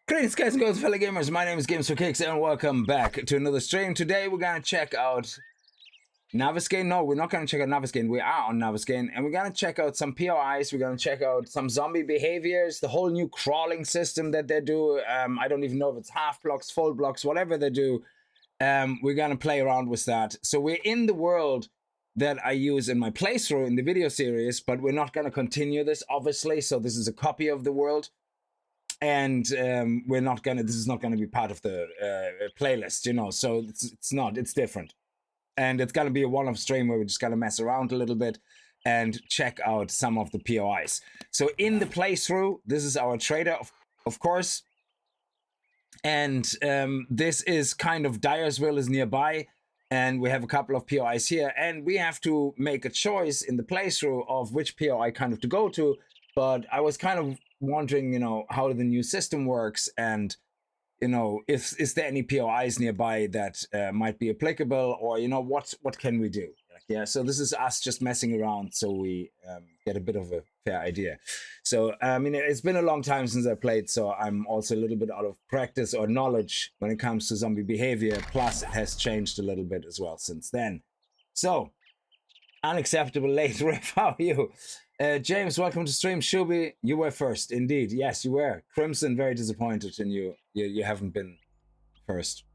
Greetings guys and girls, fellow gamers, my name is Games for Kickz and welcome back to another stream. Today we're gonna check out Navezgane. No, we're not gonna check out Navezgane, we are on Navezgane, and we're gonna check out some POIs, we're gonna check out some zombie behaviors, the whole new crawling system that they do. I don't even know if it's half blocks, full blocks, whatever they do. We're gonna play around with that. So we're in the world that I use in my playthrough in the video series, but we're not gonna continue this, obviously, so this is a copy of the world. And we're not gonna, this is not gonna be part of the playlist, you know, so it's not, it's different. And it's gonna be a one-off stream where we're just gonna mess around a little bit and check out some of the POIs. So in the playthrough, this is our trader, of course. And this is kind of Dyersville is nearby. And we have a couple of POIs here. And we have to make a choice in the playthrough of which POI kind of to go to. But I was kind of wondering, you know, how the new system works, and you know, is there any POIs nearby that might be applicable, or you know, what can we do? Yeah, so this is us just messing around, so we get a bit of a fair idea. So I mean, it's been a long time since I played, so I'm also a little bit out of practice or knowledge when it comes to zombie behavior. Plus, it has changed a little bit as well since then. So, unacceptable late riff. How are you? James, welcome to stream. Shubi, you were first. Indeed, yes, you were. Crimson, very disappointed in you. You haven't been first.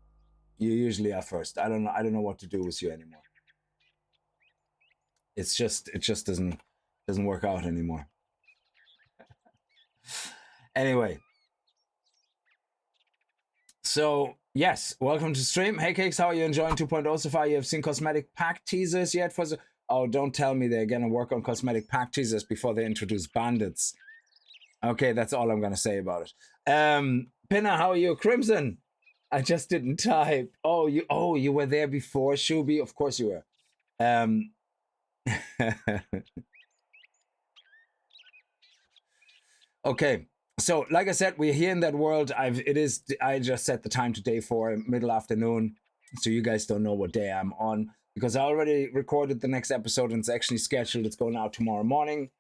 You usually are first. I don't know what to do with you anymore. It just doesn't work out anymore. Anyway, so yes, welcome to stream. Hey Kickz, how are you enjoying 2.0 so far? You have seen cosmetic pack teasers yet for the... Oh, don't tell me they're gonna work on cosmetic pack teasers before they introduce bandits. Okay, that's all I'm gonna say about it. Pinna, how are you? Crimson, I just didn't type. Oh, you were there before, Shubi. Of course you were. Okay, so like I said, we're here in that world. I just set the time to day 4, middle afternoon, so you guys don't know what day I'm on, because I already recorded the next episode and it's actually scheduled. It's going out tomorrow morning,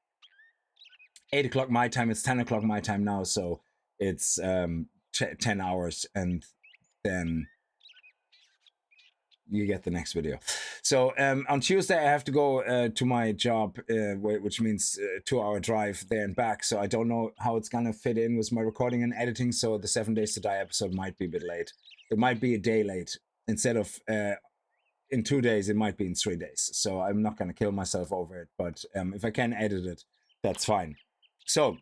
8 o'clock my time. It's 10 o'clock my time now, so it's 10 hours, and then you get the next video. So on Tuesday I have to go to my job, which means 2-hour drive there and back. So I don't know how it's gonna fit in with my recording and editing. So the 7 Days to Die episode might be a bit late. It might be a day late. Instead of in 2 days, it might be in 3 days. So I'm not gonna kill myself over it. But if I can edit it, that's fine. So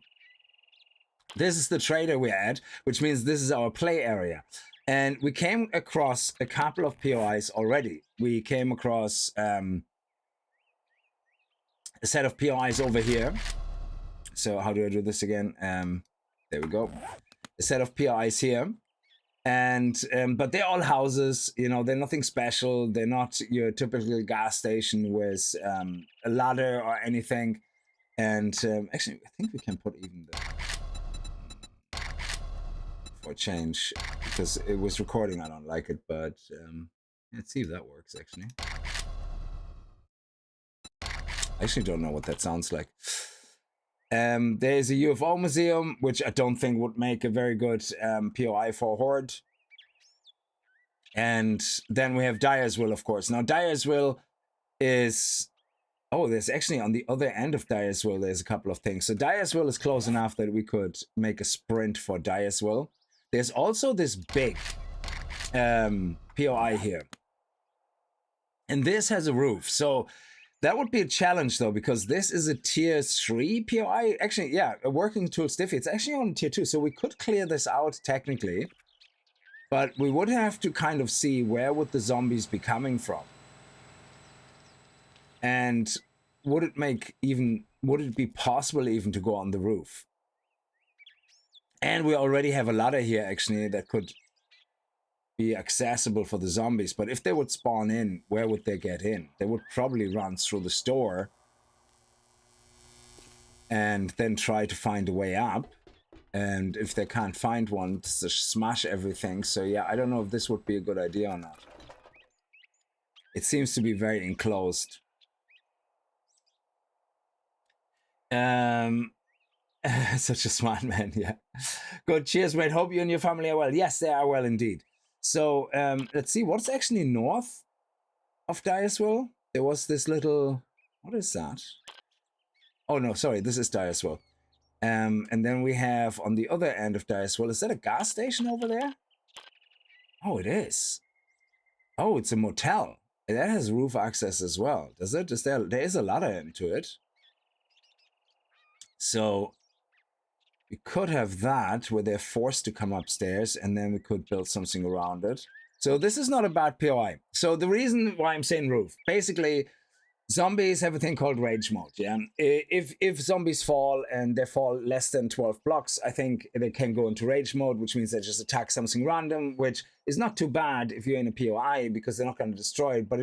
this is the trader we're at, which means this is our play area. And we came across a couple of POIs already. We came across a set of POIs over here. So how do I do this again? There we go. A set of POIs here. And but they're all houses, you know, they're nothing special. They're not your typical gas station with a ladder or anything. And actually, I think we can put even the... for change, because it was recording. I don't like it, but let's see if that works. Actually, I actually don't know what that sounds like. There's a UFO museum, which I don't think would make a very good POI for Horde. And then we have Dyersville, of course. Now Dyersville is... Oh, there's actually on the other end of Dyersville, there's a couple of things. So Dyersville is close enough that we could make a sprint for Dyersville. There's also this big POI here. And this has a roof. So that would be a challenge, though, because this is a tier 3 POI. Actually, yeah, a working tool stiffy. It's actually on tier 2. So we could clear this out technically. But we would have to kind of see where would the zombies be coming from. And would it be possible even to go on the roof? And we already have a ladder here, actually, that could be accessible for the zombies. But if they would spawn in, where would they get in? They would probably run through the store and then try to find a way up. And if they can't find one, just smash everything. So yeah, I don't know if this would be a good idea or not. It seems to be very enclosed. Such a smart man, yeah. Good, cheers, mate. Hope you and your family are well. Yes, they are well indeed. So, let's see, what's actually north of Dyerswell? There was this little, what is that? Oh no, sorry, this is Dyerswell. And then we have on the other end of Dyerswell, is that a gas station over there? Oh, it is. Oh, it's a motel. That has roof access as well, does it? There is a ladder into it. So we could have that where they're forced to come upstairs, and then we could build something around it. So this is not a bad POI. So the reason why I'm saying roof, basically, zombies have a thing called rage mode, yeah? If zombies fall and they fall less than 12 blocks, I think they can go into rage mode, which means they just attack something random, which is not too bad if you're in a POI because they're not going to destroy it, but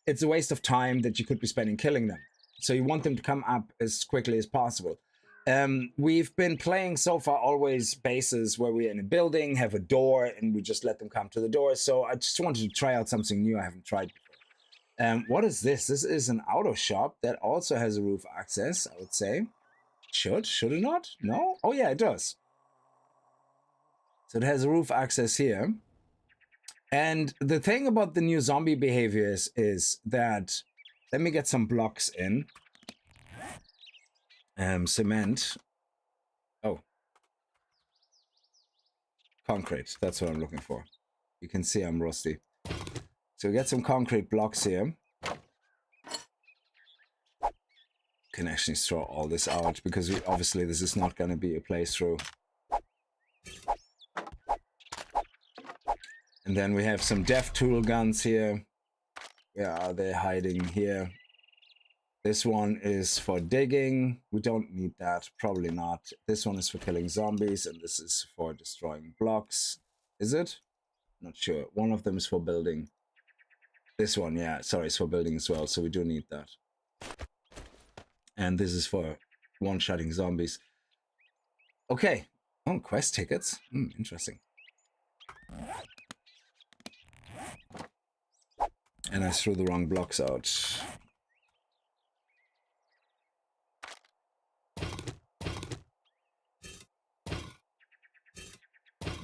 it's a waste of time that you could be spending killing them. So you want them to come up as quickly as possible. We've been playing so far always bases where we're in a building, have a door, and we just let them come to the door. So I just wanted to try out something new I haven't tried before. What is this? This is an auto shop that also has a roof access, I would say. Should it not? No? Oh yeah, it does. So it has a roof access here. And the thing about the new zombie behaviors is that, let me get some blocks in. Cement. Oh. Concrete, that's what I'm looking for. You can see I'm rusty. So we get some concrete blocks here. Can actually throw all this out because obviously this is not going to be a playthrough. And then we have some death tool guns here. Where are they hiding here? This one is for digging. We don't need that, probably not. This one is for killing zombies, and this is for destroying blocks. Is it? Not sure. One of them is for building. This one, yeah, sorry, it's for building as well, so we do need that. And this is for one-shotting zombies. Okay. Oh, quest tickets. Interesting. And I threw the wrong blocks out.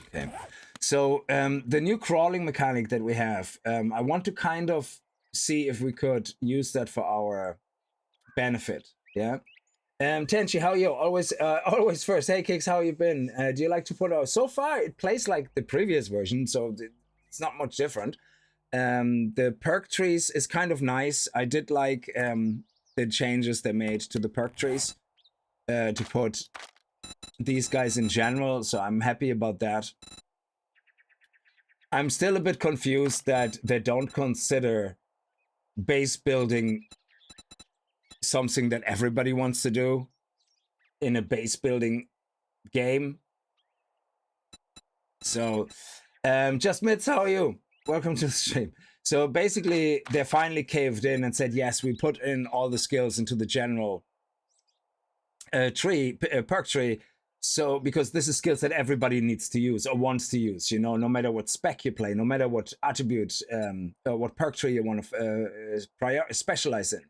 Okay. So the new crawling mechanic that we have, I want to kind of see if we could use that for our benefit. Yeah. Tenchi, how are you? Always first. Hey, Kickz, how you been? Do you like to put out? So far, it plays like the previous version, so it's not much different. The perk trees is kind of nice. I did like the changes they made to the perk trees to put these guys in general, so I'm happy about that. I'm still a bit confused that they don't consider base building something that everybody wants to do in a base building game. So, Just Mitz, how are you? Welcome to the stream. So basically, they finally caved in and said, yes, we put in all the skills into the general perk tree. So, because this is skills that everybody needs to use or wants to use, you know, no matter what spec you play, no matter what attribute, or what perk tree you want to specialize in.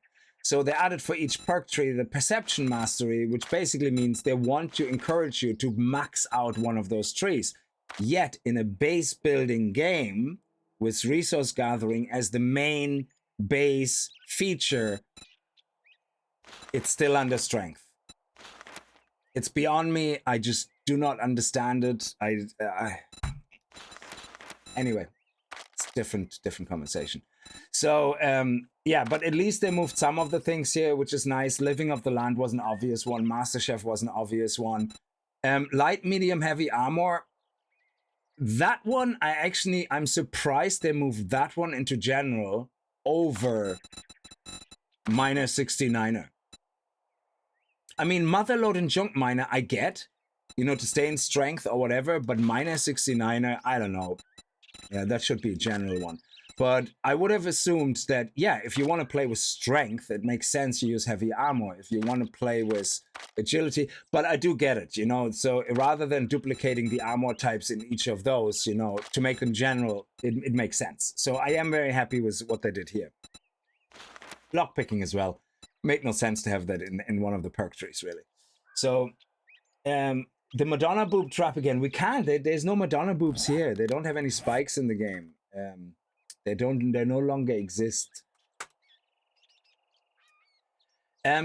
So they added for each perk tree the perception mastery, which basically means they want to encourage you to max out one of those trees. Yet in a base building game with resource gathering as the main base feature, it's still under strength. It's beyond me. I just do not understand it. Anyway, it's different conversation. So yeah, but at least they moved some of the things here, which is nice. Living of the Land was an obvious one. MasterChef was an obvious one. Light, medium, heavy armor. That one, I'm surprised they moved that one into general over minor 69er. I mean, Motherload and Junk Miner, I get, you know, to stay in strength or whatever, but minor 69er, I don't know. Yeah, that should be a general one. But I would have assumed that, yeah, if you want to play with strength, it makes sense you use heavy armor. If you want to play with agility, but I do get it, you know. So rather than duplicating the armor types in each of those, you know, to make them general, it makes sense. So I am very happy with what they did here. Lockpicking as well. Made no sense to have that in one of the perk trees, really. So The Madonna boob trap again. We can't. There's no Madonna boobs here. They don't have any spikes in the game. They no longer exist.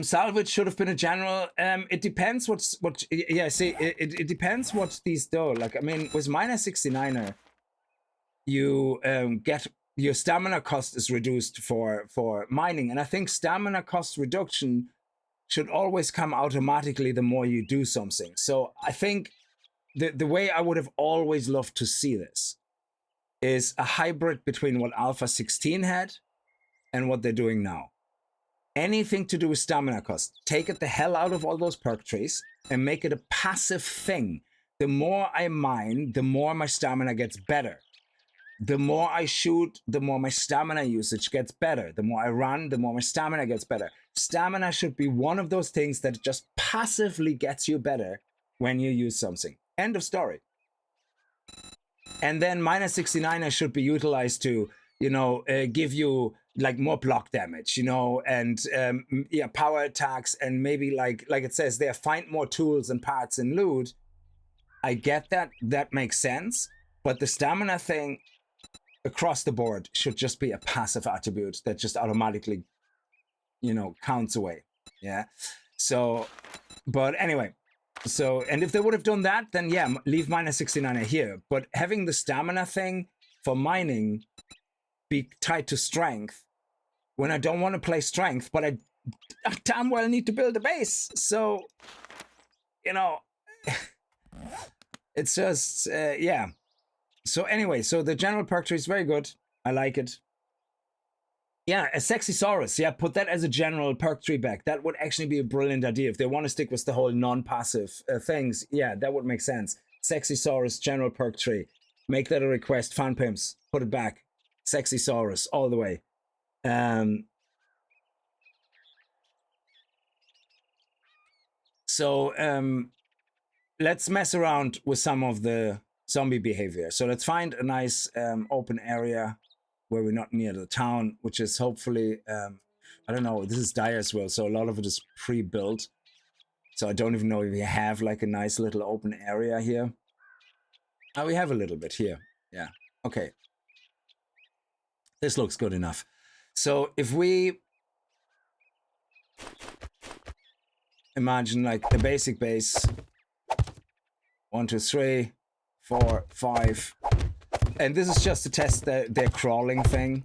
Salvage should have been a general. It depends it depends what these do. Like, I mean, with minus 69er, you get your stamina cost is reduced for mining, and I think stamina cost reduction should always come automatically the more you do something. So I think the way I would have always loved to see this is a hybrid between what Alpha 16 had and what they're doing now. Anything to do with stamina cost, take it the hell out of all those perk trees and make it a passive thing. The more I mine, the more my stamina gets better. The more I shoot, the more my stamina usage gets better. The more I run, the more my stamina gets better. Stamina should be one of those things that just passively gets you better when you use something. End of story. And then minus 69er should be utilized to, you know, give you like more block damage, you know, and yeah, power attacks, and maybe like it says there, find more tools and parts and loot. I get that. That makes sense. But the stamina thing across the board should just be a passive attribute that just automatically, you know, counts away. Yeah. So, but anyway, so, and if they would have done that, then yeah, leave minus 69er here. But having the stamina thing for mining be tied to strength when I don't want to play strength, but I damn well need to build a base. So, you know, it's just, yeah. So anyway, so the general perk tree is very good. I like it. Yeah, a sexy Saurus. Yeah, put that as a general perk tree back. That would actually be a brilliant idea. If they want to stick with the whole non-passive things, yeah, that would make sense. Sexy Saurus, general perk tree. Make that a request. Fan pimps, put it back. Sexy Saurus, all the way. Let's mess around with some of the zombie behavior. So let's find a nice open area where we're not near the town, which is hopefully, I don't know, this is Dyersville, so a lot of it is pre-built. So I don't even know if we have like a nice little open area here. Oh, we have a little bit here. Yeah, okay. This looks good enough. So if we imagine like the basic base, 1, 2, 3, 4, 5, and this is just to test their crawling thing.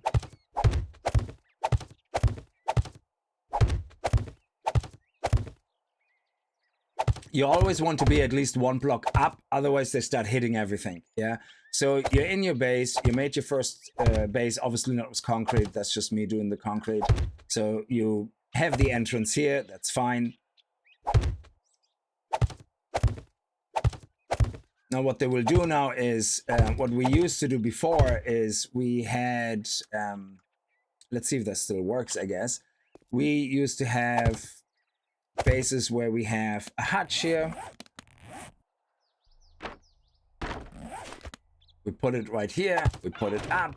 You always want to be at least 1 block up, otherwise they start hitting everything. Yeah. So you're in your base, you made your first base, obviously not with concrete, that's just me doing the concrete. So you have the entrance here, that's fine. Now what they will do now is, what we used to do before is we had, let's see if that still works, I guess. We used to have bases where we have a hatch here. We put it right here, we put it up,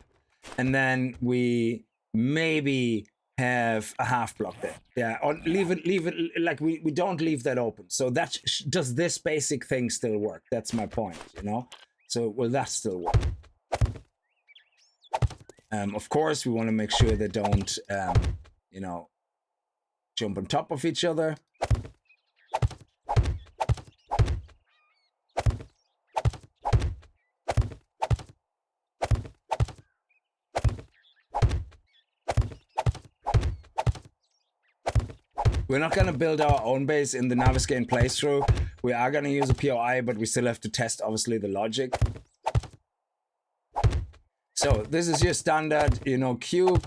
and then we maybe have a half block there. Yeah, or leave it like we don't leave that open. So that does this basic thing still work? That's my point, you know? So will that still work? Of course, we want to make sure they don't, you know, jump on top of each other. We're not going to build our own base in the Navezgane playthrough. We are going to use a POI, but we still have to test, obviously, the logic. So this is your standard, you know, cube.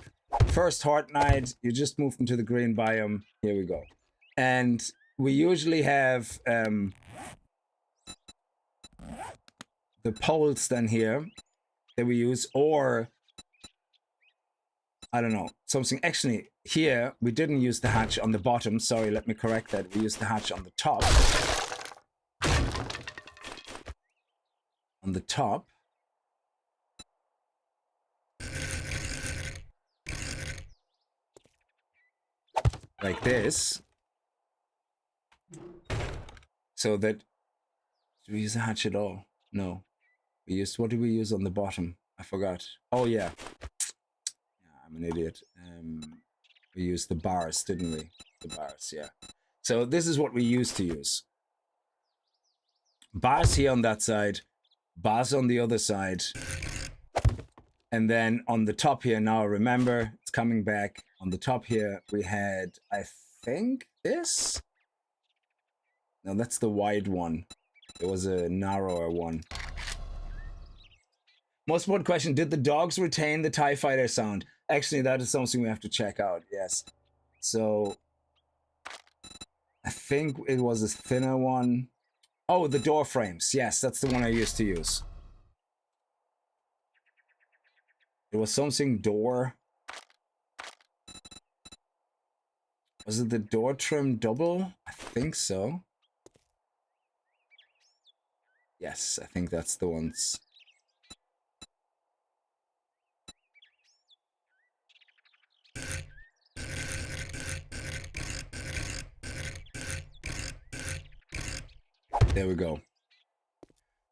First Horde Night, you just moved into the green biome. Here we go. And we usually have the poles then here that we use, or I don't know, something. Actually, here we didn't use the hatch on the bottom. Sorry, let me correct that. We used the hatch on the top. On the top. Like this. So that Did we use a hatch at all? No. We used, what did we use on the bottom? I forgot. Oh yeah. Yeah, I'm an idiot. We used the bars, didn't we? The bars, yeah. So this is what we used to use. Bars here on that side, bars on the other side. And then on the top here, now remember, it's coming back. On the top here, we had, I think, this? No, that's the wide one. There was a narrower one. Most important question, did the dogs retain the TIE Fighter sound? Actually, that is something we have to check out, yes. So, I think it was a thinner one. Oh, the door frames. Yes, that's the one I used to use. It was something door. Was it the door trim double? I think so. Yes, I think that's the ones. There we go.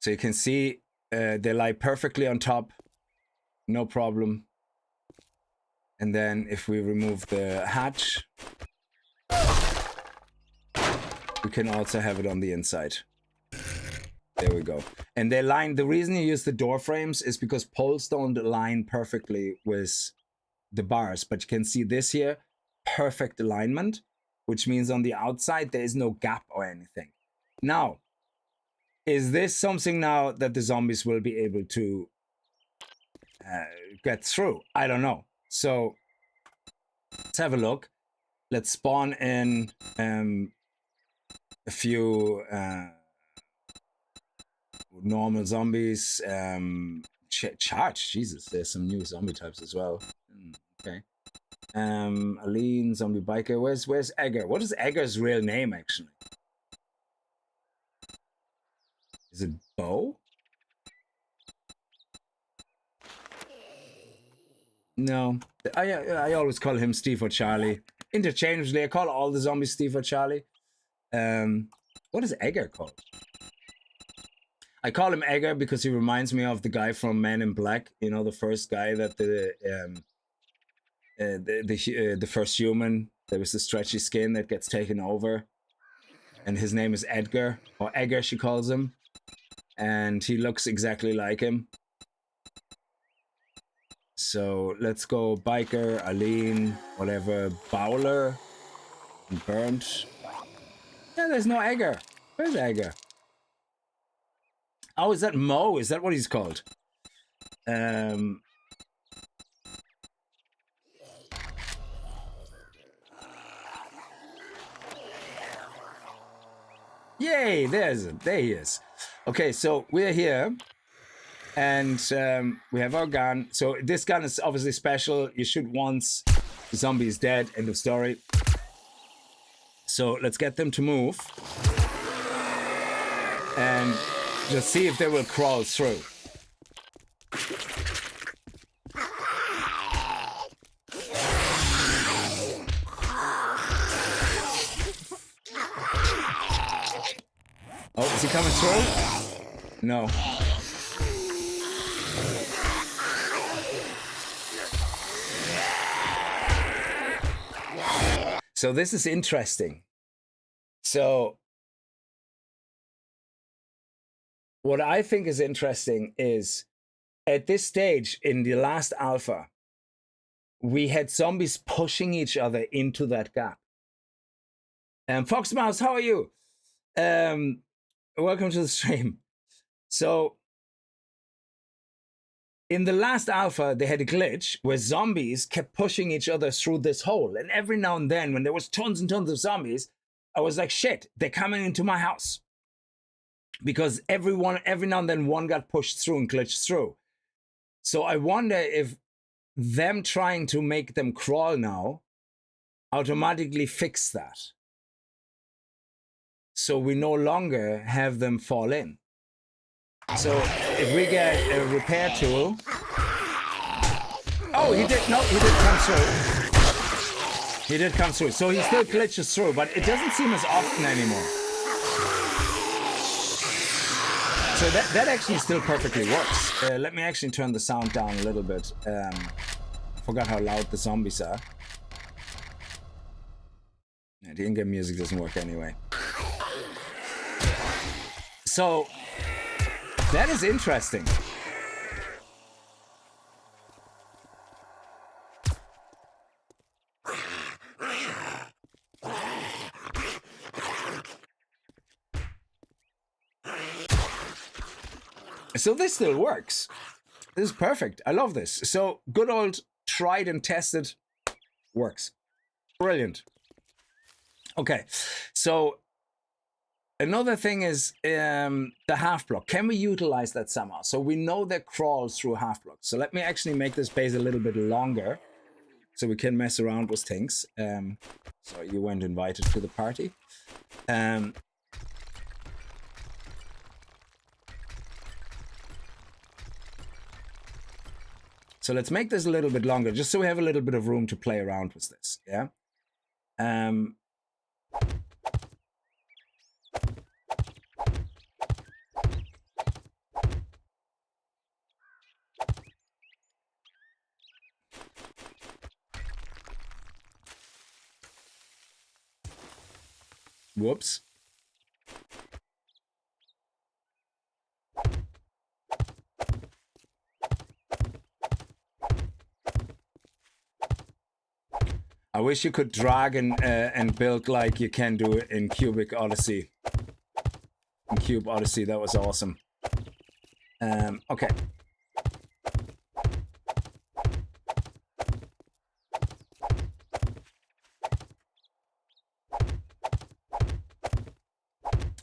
So you can see they lie perfectly on top. No problem. And then if we remove the hatch, we can also have it on the inside. There we go. And they line, the reason you use the door frames is because poles don't align perfectly with the bars. But you can see this here, perfect alignment, which means on the outside there is no gap or anything. Now, is this something now that the zombies will be able to get through? I don't know. So let's have a look. Let's spawn in a few normal zombies. Charge. Jesus, there's some new zombie types as well. Okay. Aline, zombie biker. Where's Egger? What is Egger's real name actually? Is it Bo? No, I always call him Steve or Charlie. Interchangeably, I call all the zombies Steve or Charlie. What is Egger called? I call him Egger because he reminds me of the guy from Man in Black. You know, the first guy that the first human. There was the stretchy skin that gets taken over, and his name is Edgar, or Egger, she calls him, and he looks exactly like him. So let's go biker, Aline, whatever, Bowler, and Burnt. Yeah, there's no Egger. Where's Egger? Oh, is that Mo? Is that what he's called? Yay, there he is. Okay, so we're here. And we have our gun. So this gun is obviously special. You shoot once, the zombie is dead, end of story. So let's get them to move. And just see if they will crawl through. Oh, is he coming through? No. So this is interesting. So what I think is interesting is at this stage in the last alpha, we had zombies pushing each other into that gap. Foxmouse, how are you? Welcome to the stream. So in the last alpha, they had a glitch where zombies kept pushing each other through this hole. And every now and then, when there was tons and tons of zombies, I was like, shit, they're coming into my house. Because every now and then one got pushed through and glitched through. So I wonder if them trying to make them crawl now automatically fix that. So we no longer have them fall in. So if we get a repair tool. Oh, he did come through. He did come through. So he still glitches through, but it doesn't seem as often anymore. So that actually still perfectly works. Let me actually turn the sound down a little bit. Forgot how loud the zombies are. Yeah, the in-game music doesn't work anyway. So that is interesting. So this still works. This is perfect. I love this. So good old tried and tested works. Brilliant. Okay, so another thing is the half block. Can we utilize that somehow? So we know that crawls through half blocks. So let me actually make this base a little bit longer so we can mess around with things. So you weren't invited to the party. So let's make this a little bit longer, just so we have a little bit of room to play around with this, yeah? Whoops. I wish you could drag and build like you can do it in Cubic Odyssey. In Cube Odyssey, that was awesome. Okay.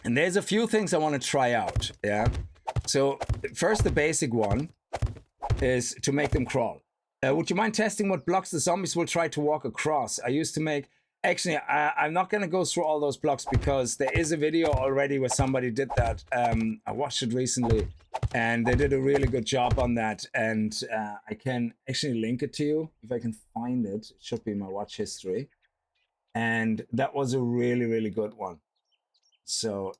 And there's a few things I want to try out, yeah? So first, the basic one is to make them crawl. Would you mind testing what blocks the zombies will try to walk across? I used to make... Actually, I'm not going to go through all those blocks because there is a video already where somebody did that. I watched it recently, and they did a really good job on that. And I can actually link it to you if I can find it. It should be in my watch history. And that was a really, really good one. So...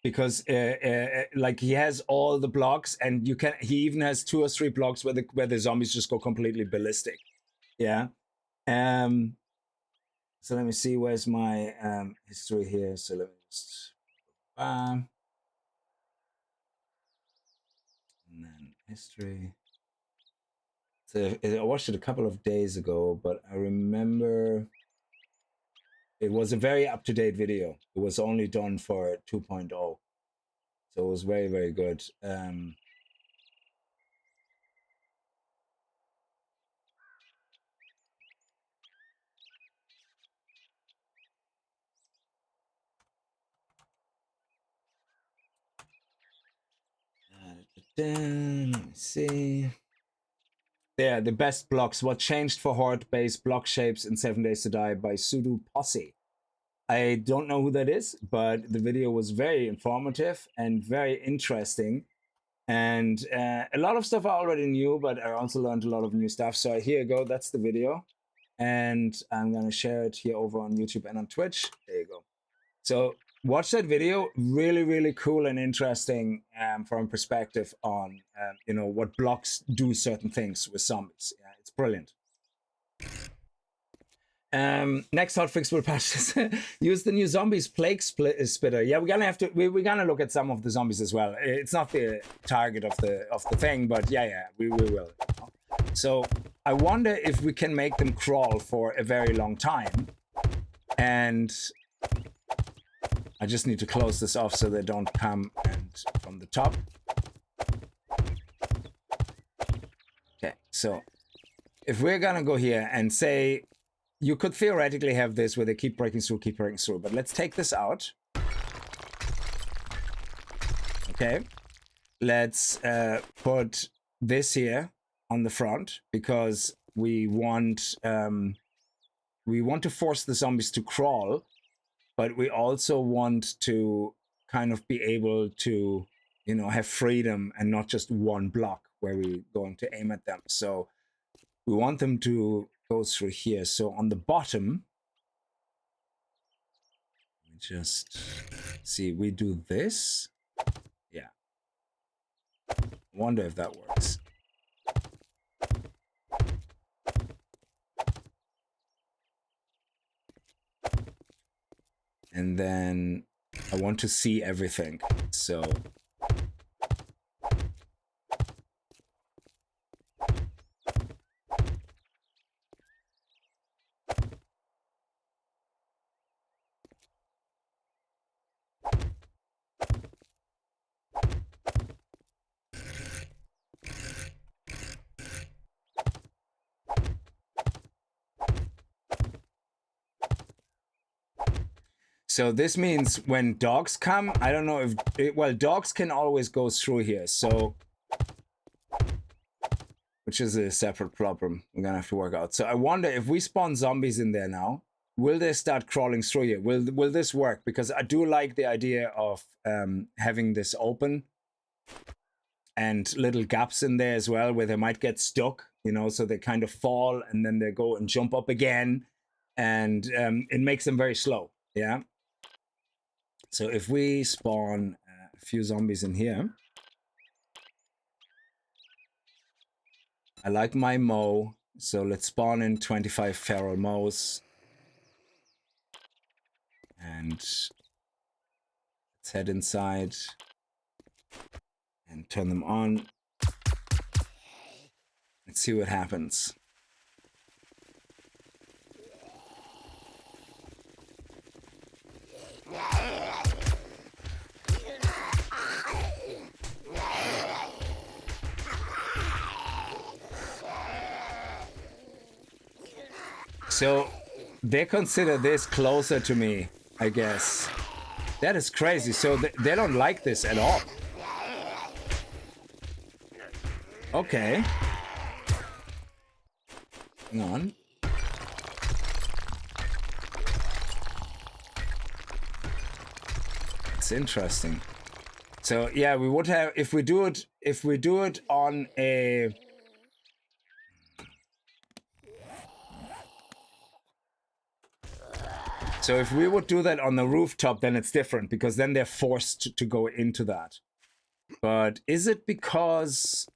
because like he has all the blocks, and he even has 2 or 3 blocks where the zombies just go completely ballistic. Yeah. So let me see, where's my history here? So let me just and then history. So I watched it a couple of days ago, but I remember it was a very up-to-date video. It was only done for 2.0. So it was very, very good. Let me see. There, the best blocks. What changed for Horde-based block shapes in 7 Days to Die by Sudo Posse. I don't know who that is, but the video was very informative and very interesting. And a lot of stuff I already knew, but I also learned a lot of new stuff. So here you go. That's the video. And I'm going to share it here over on YouTube and on Twitch. There you go. So watch that video. Really, really cool and interesting from perspective on, you know, what blocks do certain things with zombies. Yeah, it's brilliant. Next hotfix will patch this. Use the new zombies plague spitter. Yeah, we're gonna have to. We're gonna look at some of the zombies as well. It's not the target of the thing, but yeah, we will. So I wonder if we can make them crawl for a very long time, and I just need to close this off so they don't come and from the top. Okay, so if we're gonna go here and say, you could theoretically have this where they keep breaking through, but let's take this out. Okay, let's put this here on the front because we want to force the zombies to crawl, but we also want to kind of be able to, you know, have freedom and not just one block where we're going to aim at them. So we want them to go through here. So on the bottom, just see, we do this. Yeah, Wonder if that works. And then I want to see everything. So So this means when dogs come, I don't know if, well, dogs can always go through here, so, which is a separate problem we're gonna have to work out. So I wonder if we spawn zombies in there now, will they start crawling through here? Will this work? Because I do like the idea of having this open and little gaps in there as well where they might get stuck, you know, so they kind of fall and then they go and jump up again, and it makes them very slow, yeah? So if we spawn a few zombies in here, I like my mow, so let's spawn in 25 feral mows. And let's head inside and turn them on. Let's see what happens. So they consider this closer to me, I guess. That is crazy. So they don't like this at all. Okay. Hang on. It's interesting. So yeah, we would have, if we do it on a, so if we would do that on the rooftop, then it's different, because then they're forced to go into that. But is it because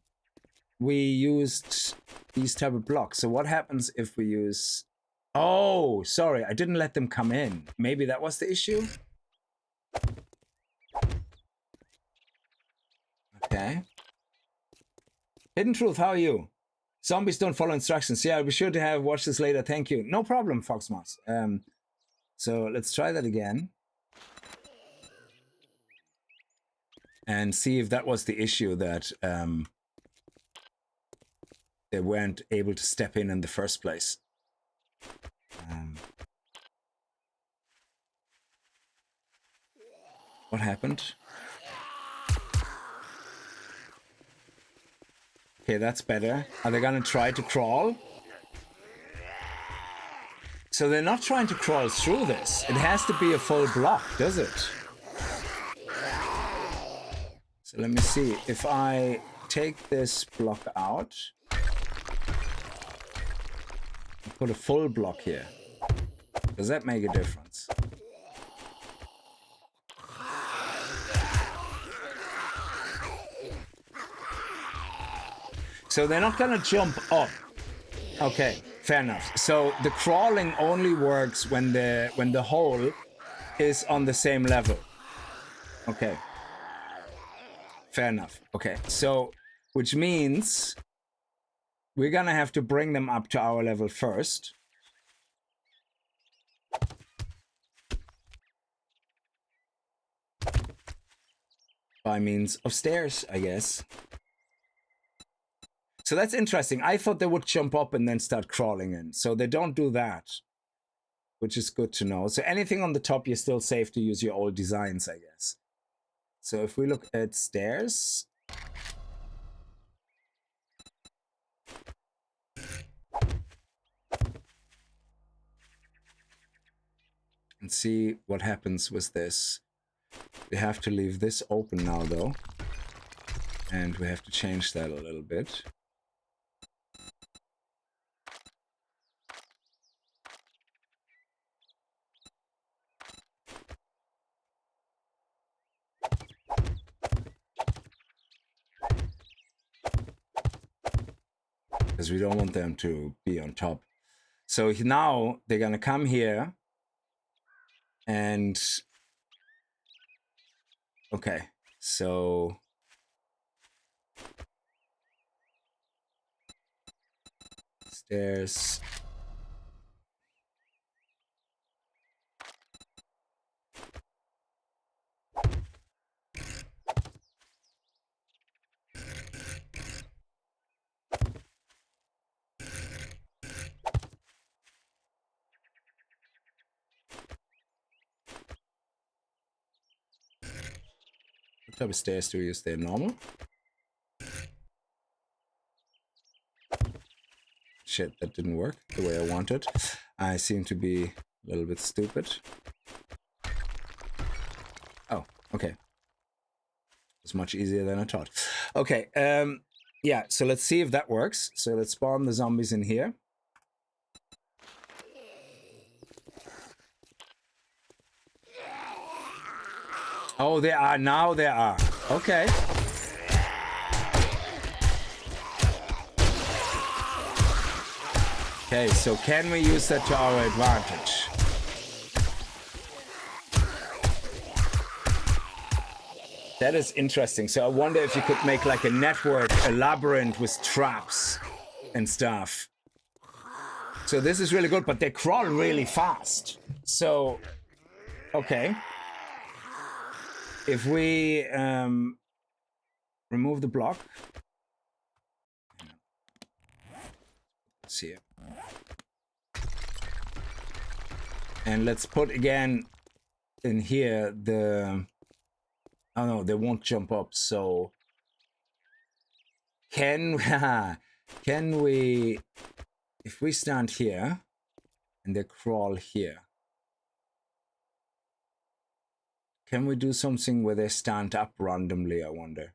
we used these type of blocks? So what happens if we use, oh, sorry, I didn't let them come in. Maybe that was the issue? Okay. Hidden Truth, how are you? Zombies don't follow instructions. Yeah, I'll be sure to have watched this later. Thank you. No problem, Foxmoss. So let's try that again. And see if that was the issue, that they weren't able to step in the first place. What happened? Okay, that's better. Are they gonna try to crawl? So they're not trying to crawl through this. It has to be a full block, does it? So let me see. If I take this block out, put a full block here, does that make a difference? So they're not gonna jump up. Okay, fair enough. So the crawling only works when the hole is on the same level. Okay. Fair enough. Okay, so which means we're gonna have to bring them up to our level first. By means of stairs, I guess. So that's interesting. I thought they would jump up and then start crawling in. So they don't do that, which is good to know. So anything on the top, you're still safe to use your old designs, I guess. So if we look at stairs, and see what happens with this. We have to leave this open now, though. And we have to change that a little bit. because we don't want them to be on top. So now they're gonna come here and okay, so stairs. What type of stairs do we use there? Normal? Shit, that didn't work the way I wanted. I seem to be a little bit stupid. Oh, okay. It's much easier than I thought. Okay, yeah, so let's see if that works. So let's spawn the zombies in here. Oh, they are. Now they are. Okay. Okay, so can we use that to our advantage? That is interesting. So I wonder if you could make like a network, a labyrinth with traps and stuff. So this is really good, but they crawl really fast. So, okay. If we remove the block. Let's see it. And let's put again in here the... Oh no, they won't jump up, so... Can we... If we stand here, and they crawl here, can we do something where they stand up randomly, I wonder?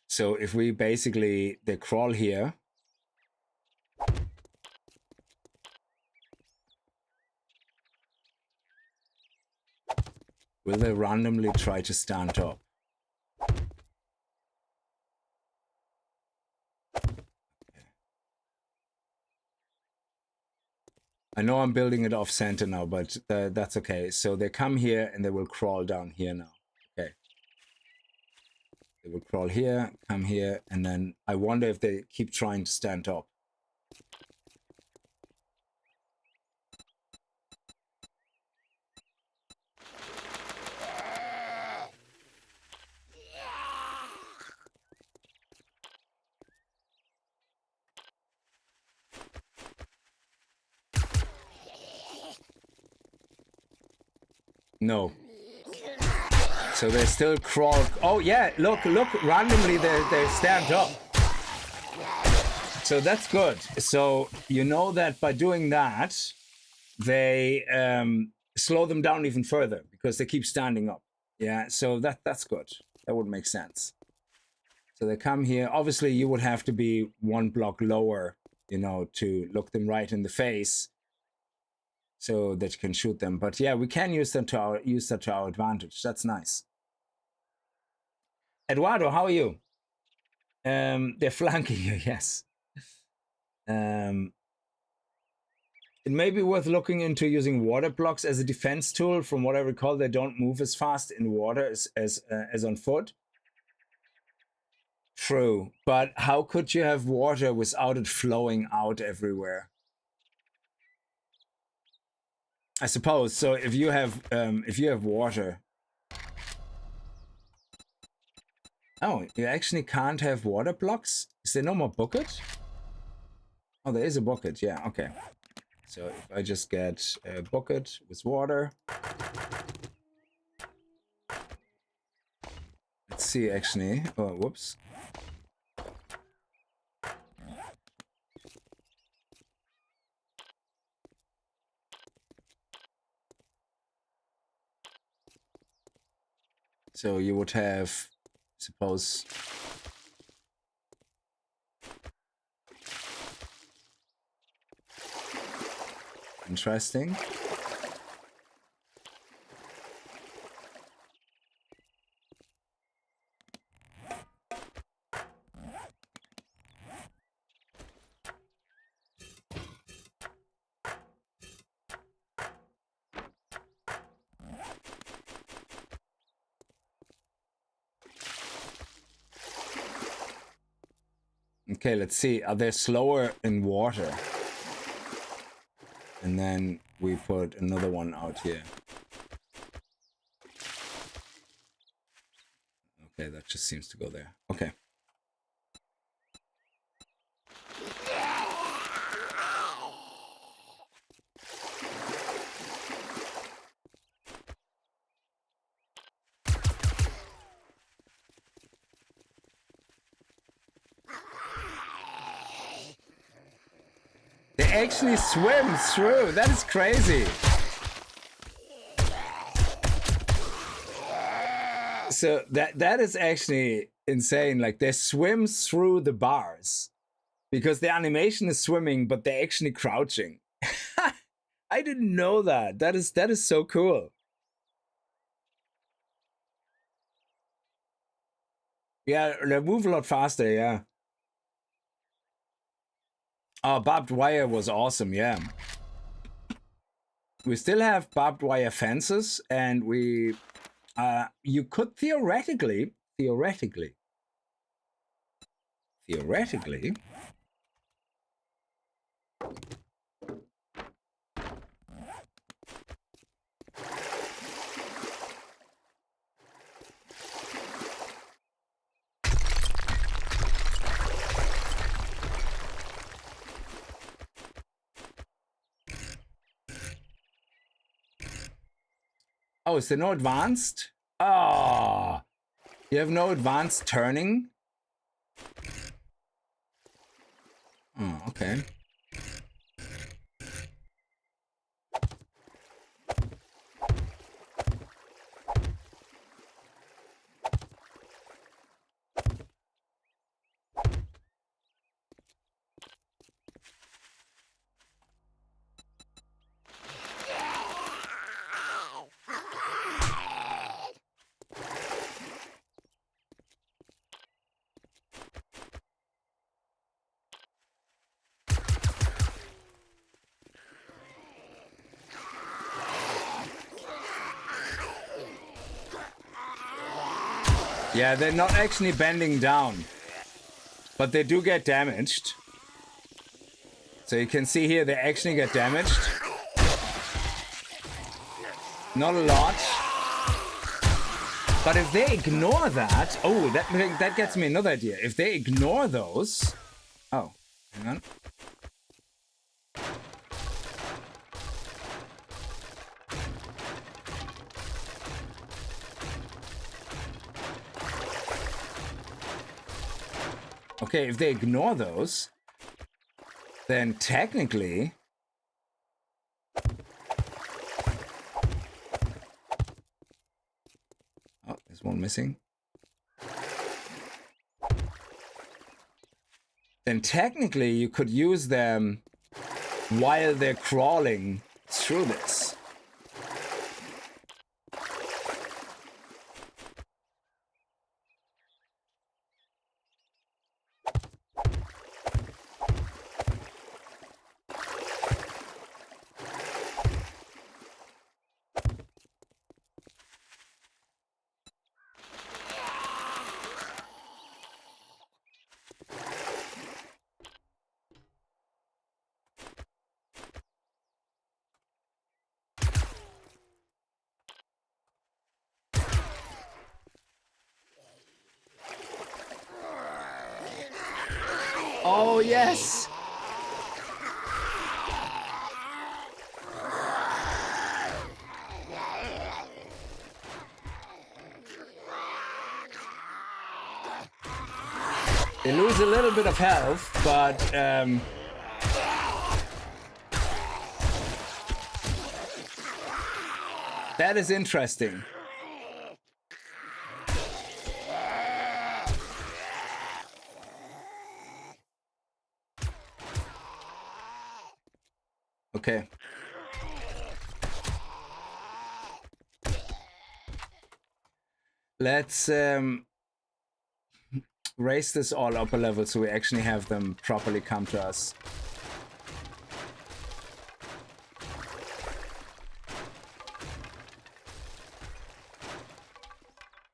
So if we basically, they crawl here. Will they randomly try to stand up? I know I'm building it off center now, but that's okay. So they come here and they will crawl down here now. Okay. They will crawl here, come here, and then I wonder if they keep trying to stand up. No. So they still crawl. Oh yeah, look, randomly they stand up. So that's good. So you know that by doing that, they slow them down even further because they keep standing up. Yeah, so that's good. That would make sense. So they come here. Obviously, you would have to be one block lower, you know, to look them right in the face, so that you can shoot them. But yeah, we can use that to our advantage. That's nice. Eduardo, how are you? They're flanking you, yes. It may be worth looking into using water blocks as a defense tool. From what I recall, they don't move as fast in water as on foot. True, but how could you have water without it flowing out everywhere? I suppose so. If you have water. Oh, you actually can't have water blocks? Is there no more bucket? Oh, there is a bucket. Yeah, okay. So if I just get a bucket with water. Let's see, actually. Oh, whoops. So you would have, suppose, interesting. Okay, let's see. Are they slower in water? And then we put another one out here. Okay, that just seems to go there. Okay. They actually swim through. That is crazy. So that is actually insane. Like they swim through the bars because the animation is swimming, but they're actually crouching. I didn't know that. That is so cool. Yeah, they move a lot faster. Yeah. Oh, barbed wire was awesome. Yeah. We still have barbed wire fences, and we you could theoretically Oh, is there no advanced? Oh, you have no advanced turning? Oh, okay. Yeah, they're not actually bending down, but they do get damaged. So you can see here, they actually get damaged. Not a lot. But if they ignore that, oh, that gets me another idea. If they ignore those, oh, hang on. Okay, if they ignore those, then technically... Oh, there's one missing. Then technically you could use them while they're crawling through this. Oh, yes! They lose a little bit of health, but that is interesting. Okay. Let's raise this all up a level so we actually have them properly come to us.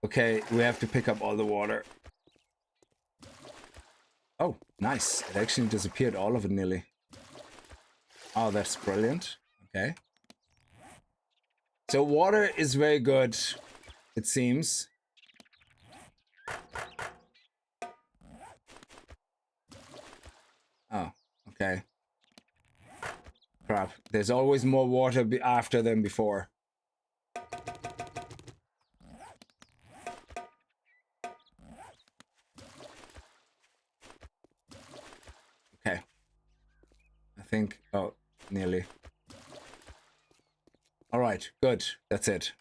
Okay, we have to pick up all the water. Oh, Nice. It actually disappeared, all of it nearly. Oh, that's brilliant. Okay. So water is very good, it seems. Oh, okay. Crap. There's always more water after than before. Okay. I think... Oh, nearly. All right, good. That's it.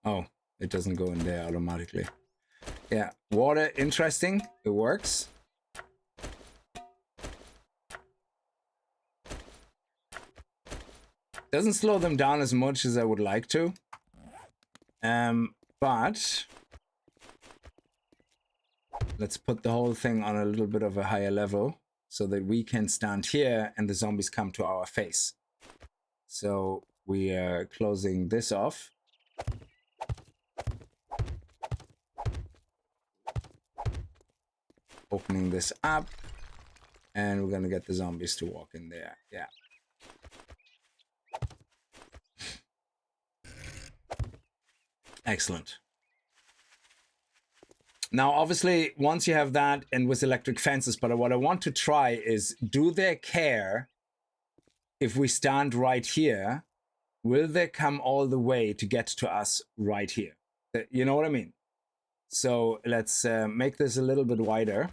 Oh, it doesn't go in there automatically. Yeah, water, interesting. It works. Doesn't slow them down as much as I would like to. But let's put the whole thing on a little bit of a higher level so that we can stand here and the zombies come to our face. So we are closing this off. Opening this up, and we're gonna get the zombies to walk in there. Yeah. Excellent. Now, obviously, once you have that and with electric fences, but what I want to try is, do they care if we stand right here? Will they come all the way to get to us right here? You know what I mean? So let's make this a little bit wider.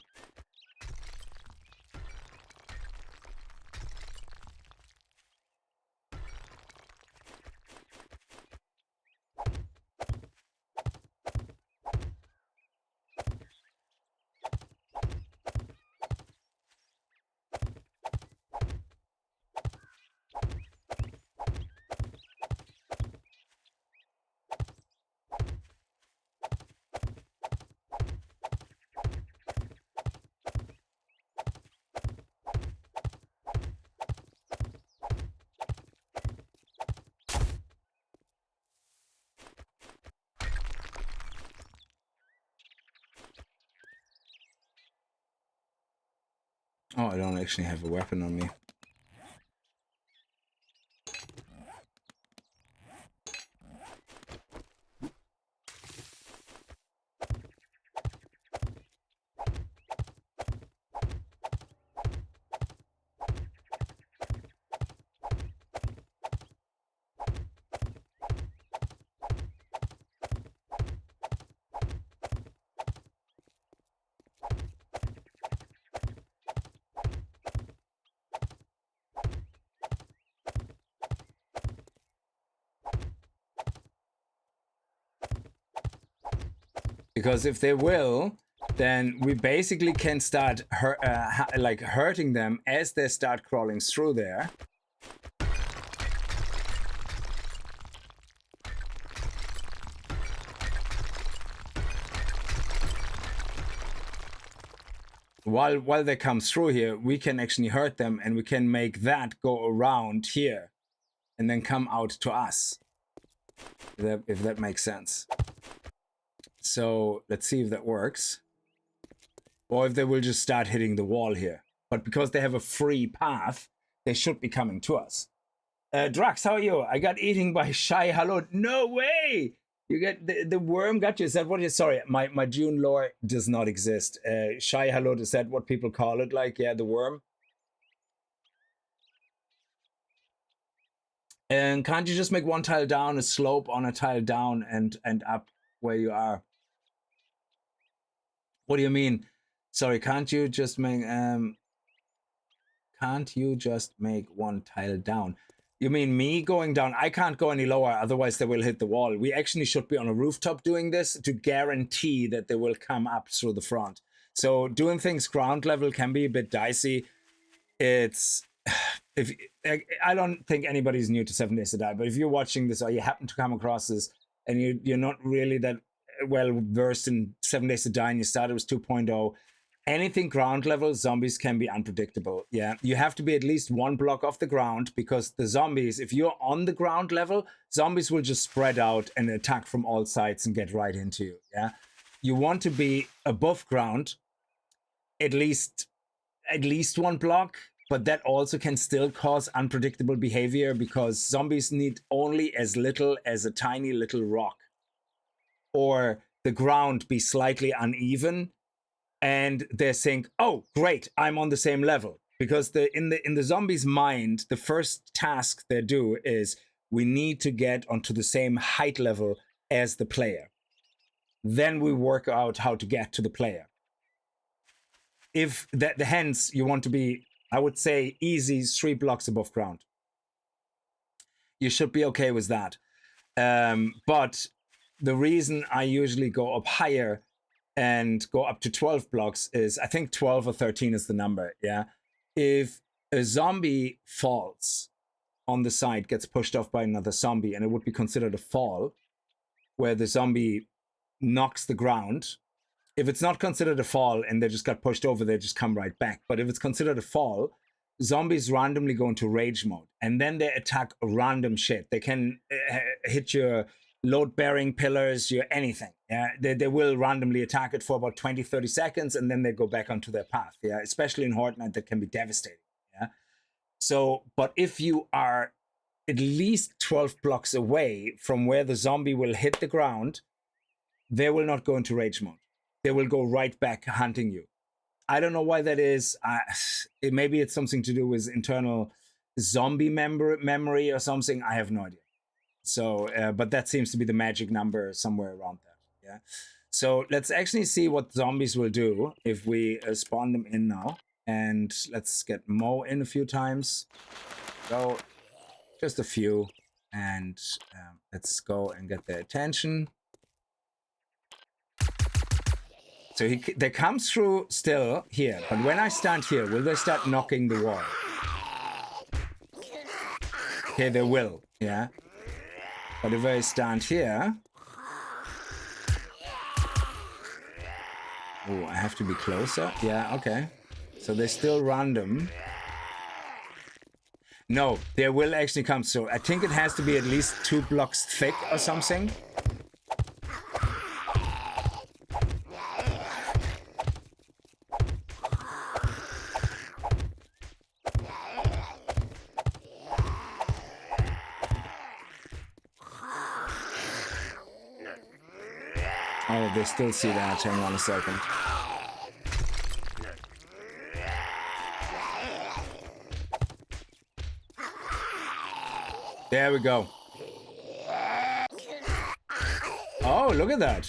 Oh, I don't actually have a weapon on me. Because if they will, then we basically can start hurting them as they start crawling through there. While they come through here, we can actually hurt them, and we can make that go around here and then come out to us. If that makes sense. So let's see if that works. Or if they will just start hitting the wall here. But because they have a free path, they should be coming to us. Drax, how are you? I got eaten by Shy Hello. No way! You get the worm got you. Is that what you... Sorry, my June lore does not exist. Shy Hello, is that what people call it? Like, yeah, the worm. And can't you just make one tile down, a slope on a tile down and up where you are? What do you mean? Sorry, can't you just make one tile down? You mean me going down? I can't go any lower, otherwise they will hit the wall. We actually should be on a rooftop doing this to guarantee that they will come up through the front. So doing things ground level can be a bit dicey. It's... I don't think anybody's new to 7 Days to Die, but if you're watching this or you happen to come across this and you're not really that well versed in 7 Days to Die and you started with 2.0, anything ground level, zombies can be unpredictable. Yeah, you have to be at least 1 block off the ground, because the zombies, if you're on the ground level, zombies will just spread out and attack from all sides and get right into you. Yeah, you want to be above ground, at least 1 block, but that also can still cause unpredictable behavior, because zombies need only as little as a tiny little rock or the ground be slightly uneven, and they think, oh great, I'm on the same level. Because in the zombie's mind, the first task they do is, we need to get onto the same height level as the player. Then we work out how to get to the player. If that, hence you want to be, I would say, easy 3 blocks above ground. You should be okay with that. But the reason I usually go up higher and go up to 12 blocks is, I think 12 or 13 is the number. Yeah. If a zombie falls on the side, gets pushed off by another zombie, and it would be considered a fall, where the zombie knocks the ground. If it's not considered a fall and they just got pushed over, they just come right back. But if it's considered a fall, zombies randomly go into rage mode, and then they attack random shit. They can hit your load-bearing pillars, your anything. Yeah, they will randomly attack it for about 20-30 seconds, and then they go back onto their path. Yeah, especially in Horde Night, that can be devastating. Yeah. So, but if you are at least 12 blocks away from where the zombie will hit the ground, they will not go into rage mode. They will go right back hunting you. I don't know why that is. Maybe it's something to do with internal zombie memory or something. I have no idea. So, but that seems to be the magic number somewhere around there. Yeah. So let's actually see what zombies will do if we spawn them in now. And let's get Mo in a few times. Go, just a few. And let's go and get their attention. So they come through still here, but when I stand here, will they start knocking the wall? Okay, they will, yeah. But if I stand here... Oh, I have to be closer? Yeah, okay. So they're still random. No, they will actually come through. I think it has to be at least 2 blocks thick or something. Oh, they still see that. Hang on a second. There we go. Oh, look at that.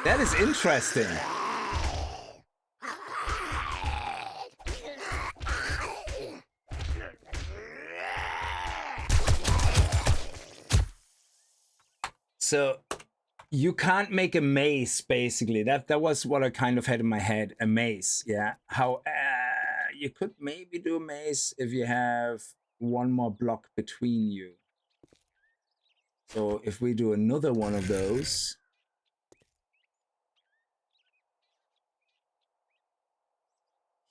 That is interesting. So you can't make a maze, basically. That was what I kind of had in my head, a maze, yeah. How you could maybe do a maze if you have 1 more block between you. So if we do another one of those,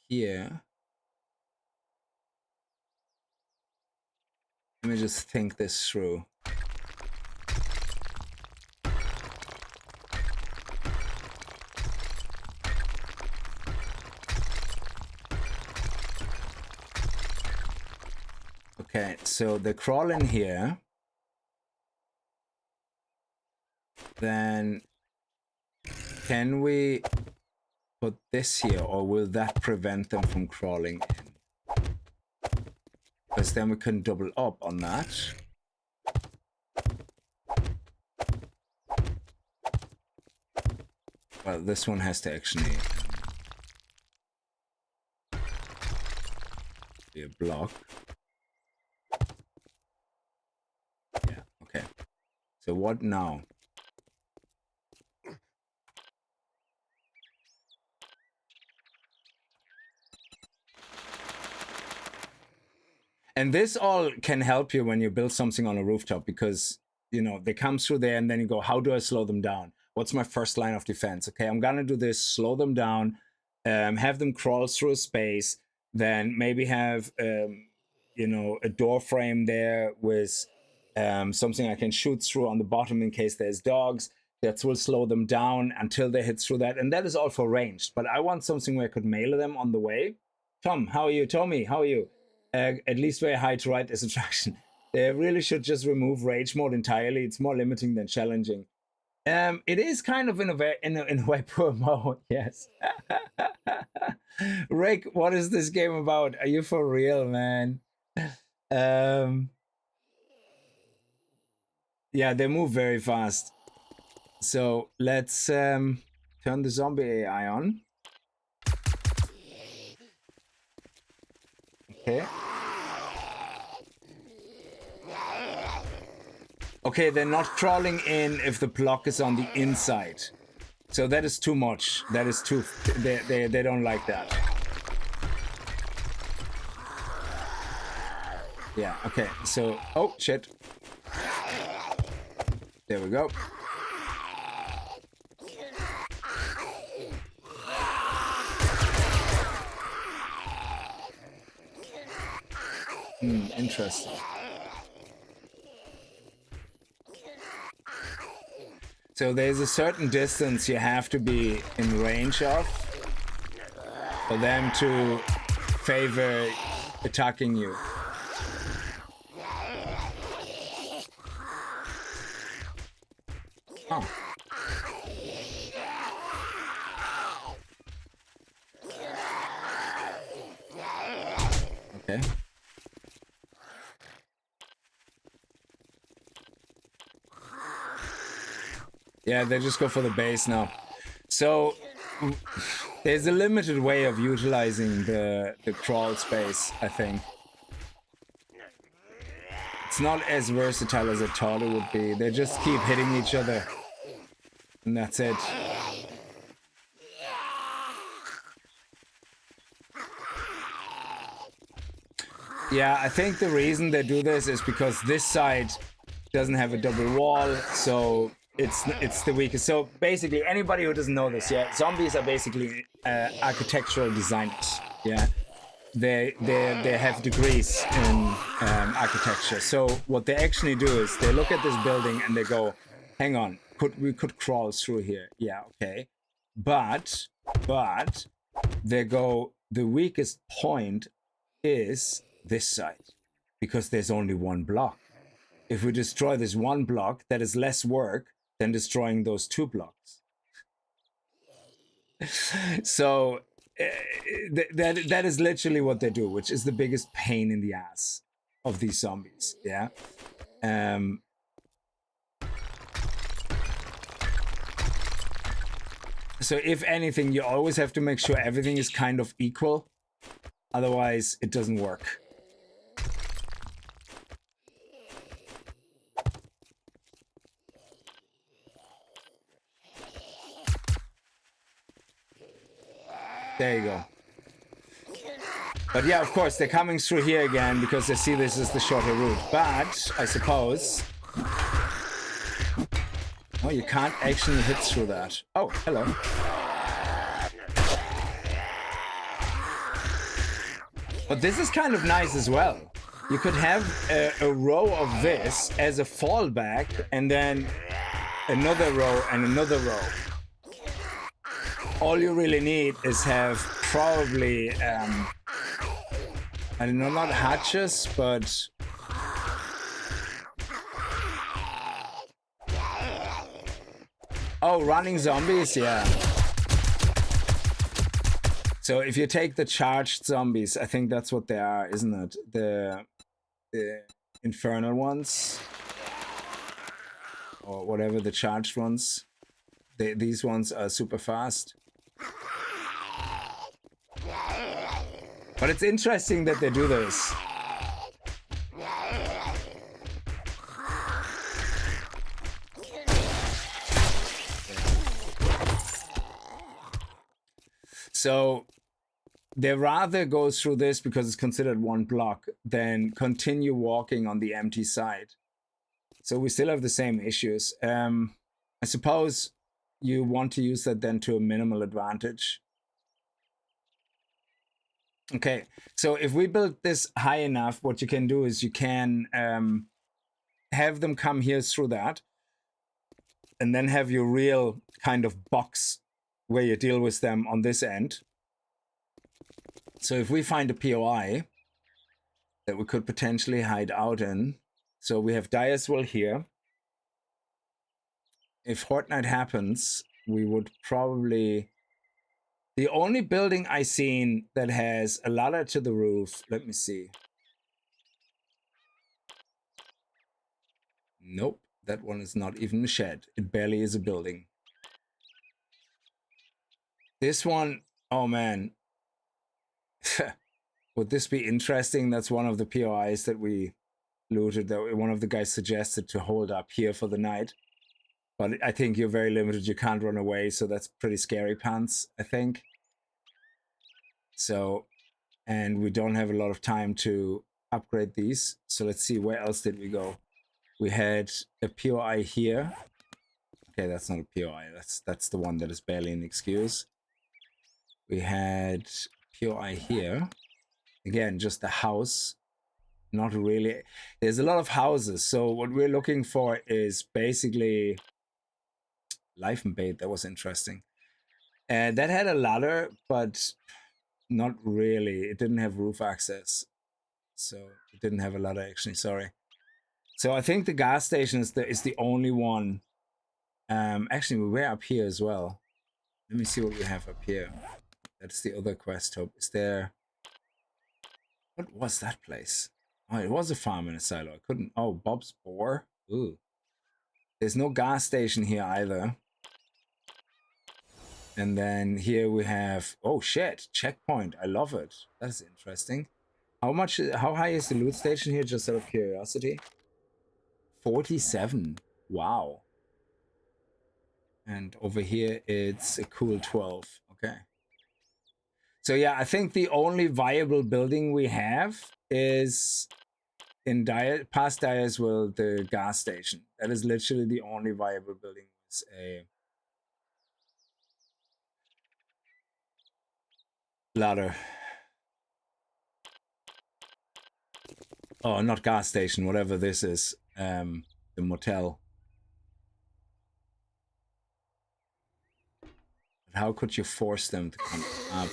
here, let me just think this through. Okay, so they crawl in here. Then can we put this here, or will that prevent them from crawling in? Because then we can double up on that. Well, this one has to actually be a block. Yeah, okay. So what now? And this all can help you when you build something on a rooftop, because, you know, they come through there and then you go, how do I slow them down? What's my first line of defense? Okay, I'm gonna do this, slow them down, have them crawl through a space, then maybe have, you know, a door frame there with something I can shoot through on the bottom in case there's dogs. That will slow them down until they hit through that. And that is all for ranged. But I want something where I could melee them on the way. Tom, how are you? Tommy, how are you? At least very high to right this attraction. They really should just remove rage mode entirely. It's more limiting than challenging. It is kind of in a way poor mode, yes. Rick, what is this game about? Are you for real, man? Yeah, they move very fast. So let's turn the zombie AI on. Okay. Okay, they're not crawling in if the block is on the inside. So that is too much. That is too... They don't like that. Yeah, okay. So... Oh, shit. There we go. Interesting. So there's a certain distance you have to be in range of for them to favor attacking you. Oh. Okay. Yeah, they just go for the base now. So there's a limited way of utilizing the crawl space, I think. It's not as versatile as I thought it would be. They just keep hitting each other. And that's it. Yeah, I think the reason they do this is because this side doesn't have a double wall, so it's the weakest. So basically, anybody who doesn't know this, yeah, zombies are basically architectural designers. Yeah, they have degrees in architecture. So what they actually do is they look at this building and they go, "Hang on, we could crawl through here." Yeah, okay, but they go, the weakest point is this side because there's only one block. If we destroy this one block, that is less work than destroying those two blocks. So that is literally what they do, which is the biggest pain in the ass of these zombies. Yeah. So if anything, you always have to make sure everything is kind of equal. Otherwise, it doesn't work. There you go. But yeah, of course, they're coming through here again because they see this is the shorter route. But, I suppose... Oh, you can't actually hit through that. Oh, hello. But this is kind of nice as well. You could have a row of this as a fallback and then another row and another row. All you really need is have probably, I don't know, not hatches, but... Oh, running zombies, yeah. So if you take the charged zombies, I think that's what they are, isn't it? The infernal ones. Or whatever, the charged ones. These ones are super fast. But it's interesting that they do this. So they rather go through this because it's considered one block than continue walking on the empty side. So we still have the same issues. I suppose you want to use that then to a minimal advantage. Okay, so if we build this high enough, what you can do is you can have them come here through that, and then have your real kind of box where you deal with them on this end. So if we find a POI that we could potentially hide out in, so we have die as well here. If Horde Night happens, we would probably... The only building I seen that has a ladder to the roof, let me see. Nope, that one is not even a shed. It barely is a building. This one, oh man. Would this be interesting? That's one of the POIs that we looted, that one of the guys suggested to hold up here for the night. But I think you're very limited. You can't run away, so that's pretty scary pants, I think. So, and we don't have a lot of time to upgrade these. So let's see, where else did we go? We had a POI here. Okay, that's not a POI. That's the one that is barely an excuse. We had POI here. Again, just a house. Not really. There's a lot of houses. So what we're looking for is basically life and bait. That was interesting. And that had a ladder, but not really. It didn't have roof access. So it didn't have a ladder actually, sorry. So I think the gas station is the only one. Actually, we were up here as well. Let me see what we have up here. That's the other quest hub. Is there... What was that place? Oh, it was a farm in a silo. I couldn't... Oh, Bob's Boar. Ooh. There's no gas station here either. And then here we have... Oh, shit. Checkpoint. I love it. That's interesting. How high is the loot station here, just out of curiosity? 47. Wow. And over here, it's a cool 12. Okay. So yeah, I think the only viable building we have is in past Dyer's Will, the gas station. That is literally the only viable building. It's a ladder. Oh, not gas station, whatever this is. The motel. But how could you force them to come up?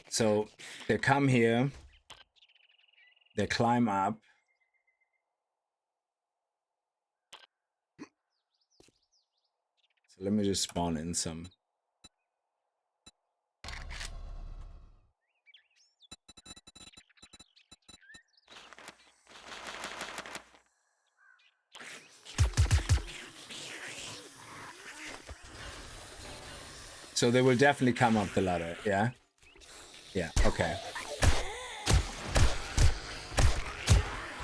So they come here, they climb up. So let me just spawn in some. So they will definitely come up the ladder, yeah? Yeah, okay.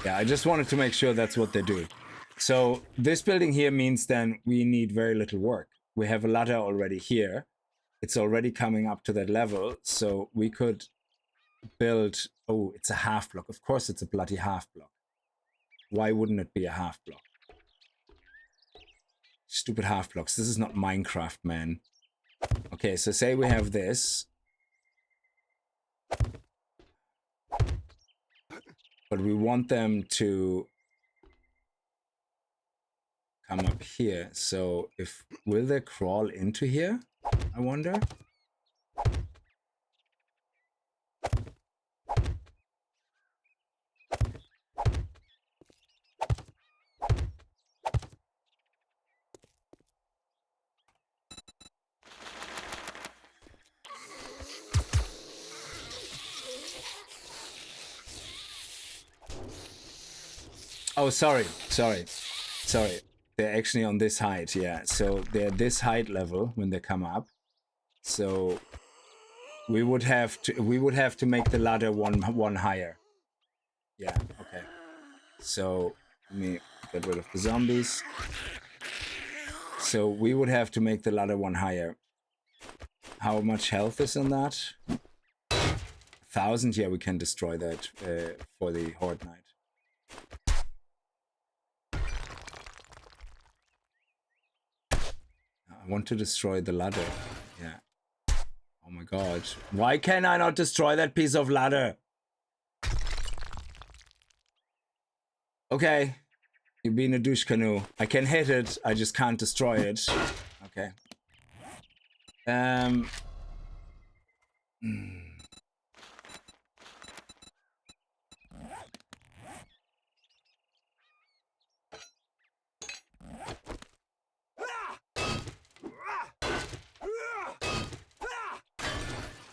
Yeah, I just wanted to make sure that's what they do. So this building here means then we need very little work. We have a ladder already here. It's already coming up to that level. So we could build... Oh, it's a half block. Of course it's a bloody half block. Why wouldn't it be a half block? Stupid half blocks. This is not Minecraft, man. Okay, so say we have this. But we want them to come up here. So if... Will they crawl into here? I wonder. Oh, sorry. They're actually on this height, yeah. So they're this height level when they come up. So we would have to make the ladder one higher. Yeah, okay. So let me get rid of the zombies. So we would have to make the ladder one higher. How much health is in that? 1,000? Yeah, we can destroy that for the Horde Night. I want to destroy the ladder. Yeah. Oh my god. Why can I not destroy that piece of ladder? Okay. You're being a douche canoe. I can hit it, I just can't destroy it. Okay.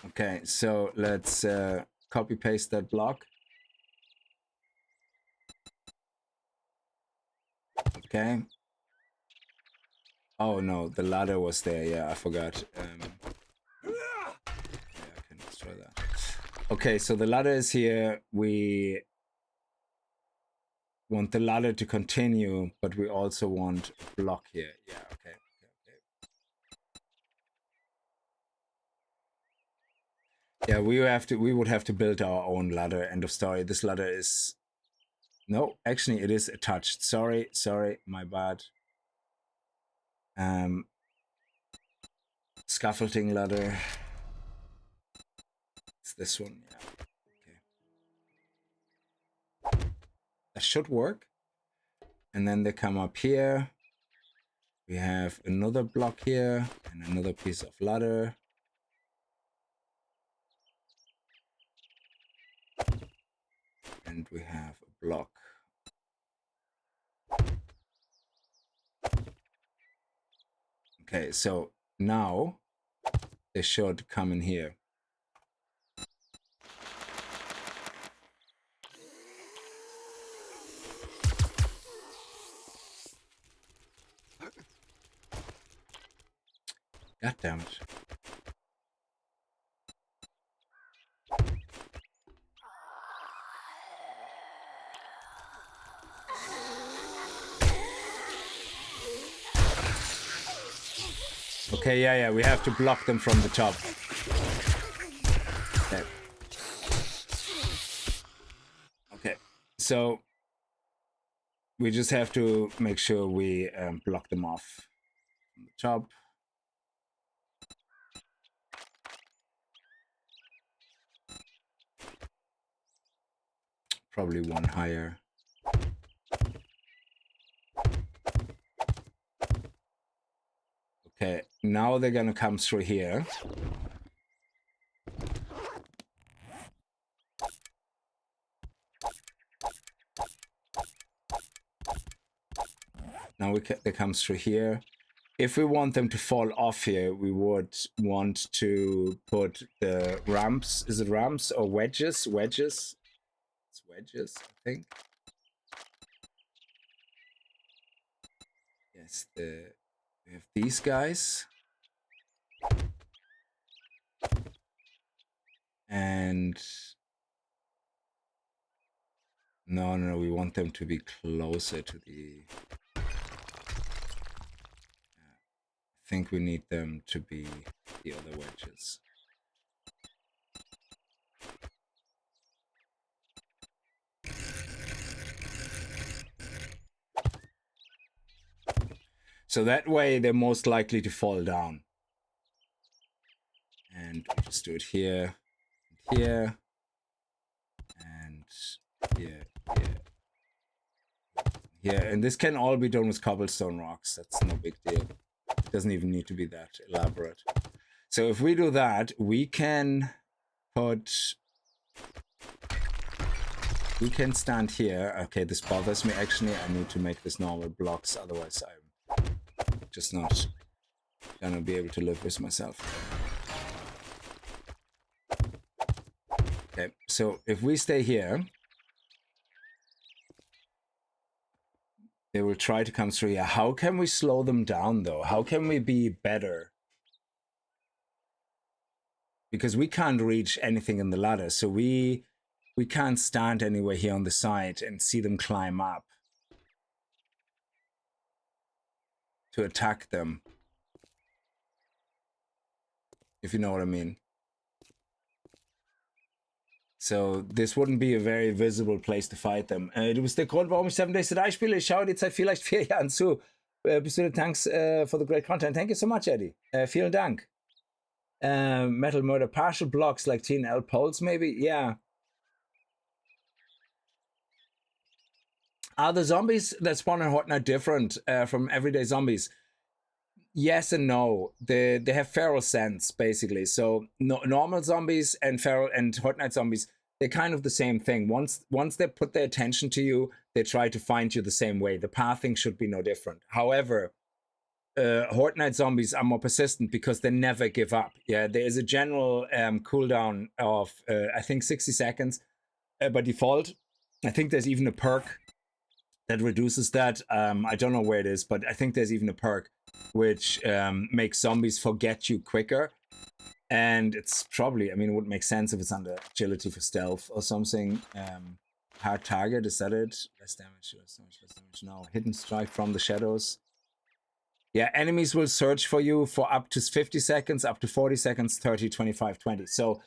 Okay, so let's copy paste that block. Okay. Oh no, the ladder was there. Yeah, I forgot. Yeah, I can destroy that. Okay, so the ladder is here. We want the ladder to continue, but we also want a block here. Yeah, okay. Yeah, we would have to build our own ladder. End of story. This ladder is no, actually it is attached. Sorry, my bad. Scaffolding ladder. It's this one, yeah. Okay. That should work. And then they come up here. We have another block here and another piece of ladder. And we have a block. Okay, so now they should come in here. God damn it. Okay, yeah, we have to block them from the top. Okay. Okay, so we just have to make sure we block them off from the top. Probably one higher. Okay, now they're gonna come through here. Now they come through here. If we want them to fall off here, we would want to put the ramps. Is it ramps or wedges? Wedges. It's wedges, I think. Yes, we have these guys. And no, we want them to be closer to the... I think we need them to be the other wedges. So that way they're most likely to fall down. And we just do it here, and here, and here. And this can all be done with cobblestone rocks. That's no big deal. It doesn't even need to be that elaborate. So if we do that, we can put... We can stand here. Okay, this bothers me. Actually, I need to make this normal blocks. Otherwise, I'm just not gonna be able to live with myself. Okay, so if we stay here, they will try to come through here. How can we slow them down, though? How can we be better? Because we can't reach anything in the ladder, so we can't stand anywhere here on the side and see them climb up to attack them. If you know what I mean. So this wouldn't be a very visible place to fight them. Du bist der Grund, warum ich 7 Days to Die spiele. Ich schaue die Zeit vielleicht 4 Jahren zu. Absolute thanks for the great content. Thank you so much, Eddie. Vielen Dank. Metal Murder, partial blocks like TNL poles, maybe? Yeah. Are the zombies that spawn in Horde Night different from everyday zombies? Yes and no. They have feral sense, basically. So normal zombies and feral and Horde Night zombies, they're kind of the same thing. Once they put their attention to you, they try to find you the same way. The pathing should be no different. However, Horde Night zombies are more persistent because they never give up. Yeah, there is a general cooldown of I think 60 seconds by default. I think there's even a perk that reduces that. I don't know where it is, but I think there's even a perk which makes zombies forget you quicker. And it's probably, I mean, it would make sense if it's under agility for stealth or something. Hard target, is that it? Less damage, less damage, less damage. No, hidden strike from the shadows. Yeah, enemies will search for you for up to 50 seconds, up to 40 seconds, 30, 25, 20. So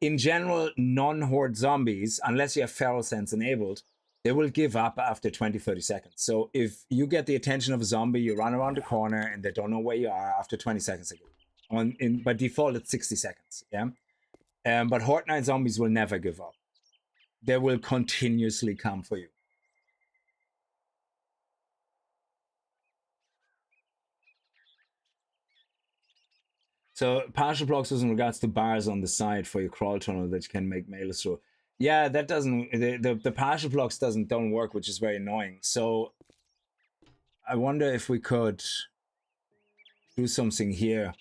in general, non-horde zombies, unless you have feral sense enabled, they will give up after 20, 30 seconds. So if you get the attention of a zombie, you run around the corner and they don't know where you are after 20 seconds ago. By default, it's 60 seconds, yeah? But Horde Night zombies will never give up. They will continuously come for you. So partial blocks is in regards to bars on the side for your crawl tunnel that you can make melees through. Yeah, that doesn't, the partial blocks don't work, which is very annoying. So I wonder if we could do something here.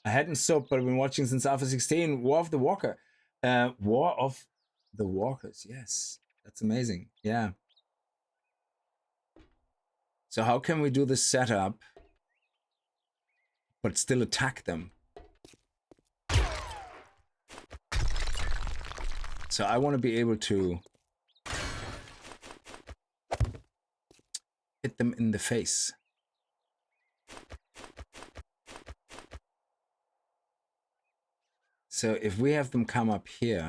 I hadn't stopped, but I've been watching since Alpha 16. War of the Walker. War of the Walkers, yes. That's amazing, yeah. So how can we do this setup, but still attack them? So I want to be able to hit them in the face. So if we have them come up here,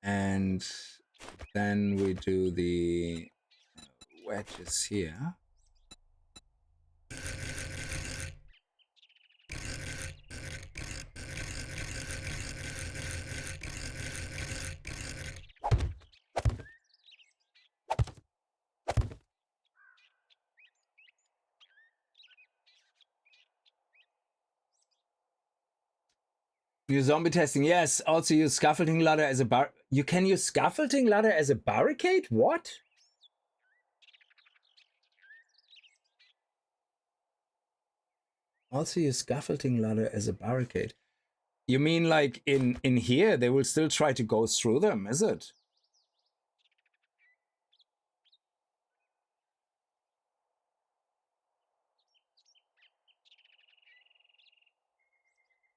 and then we do the wedges here. Use zombie testing, yes. Also use scaffolding ladder as a bar. You can use scaffolding ladder as a barricade? What? Also use scaffolding ladder as a barricade. You mean like in here, they will still try to go through them, is it?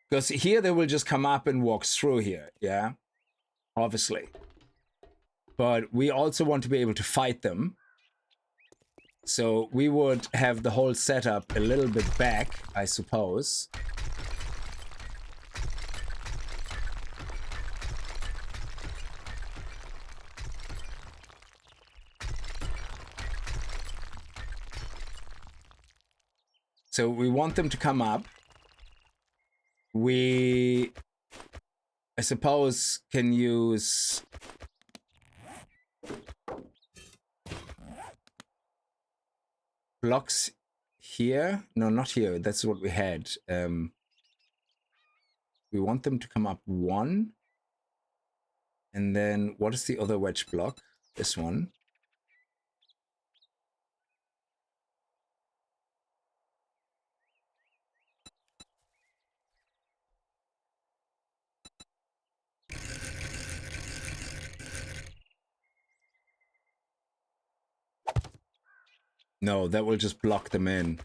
Because here they will just come up and walk through here, yeah? Obviously. But we also want to be able to fight them. So we would have the whole setup a little bit back, I suppose. So we want them to come up. We, I suppose, can use blocks here. No, not here. That's what we had. We want them to come up one. And then what is the other wedge block? This one. No, that will just block them in.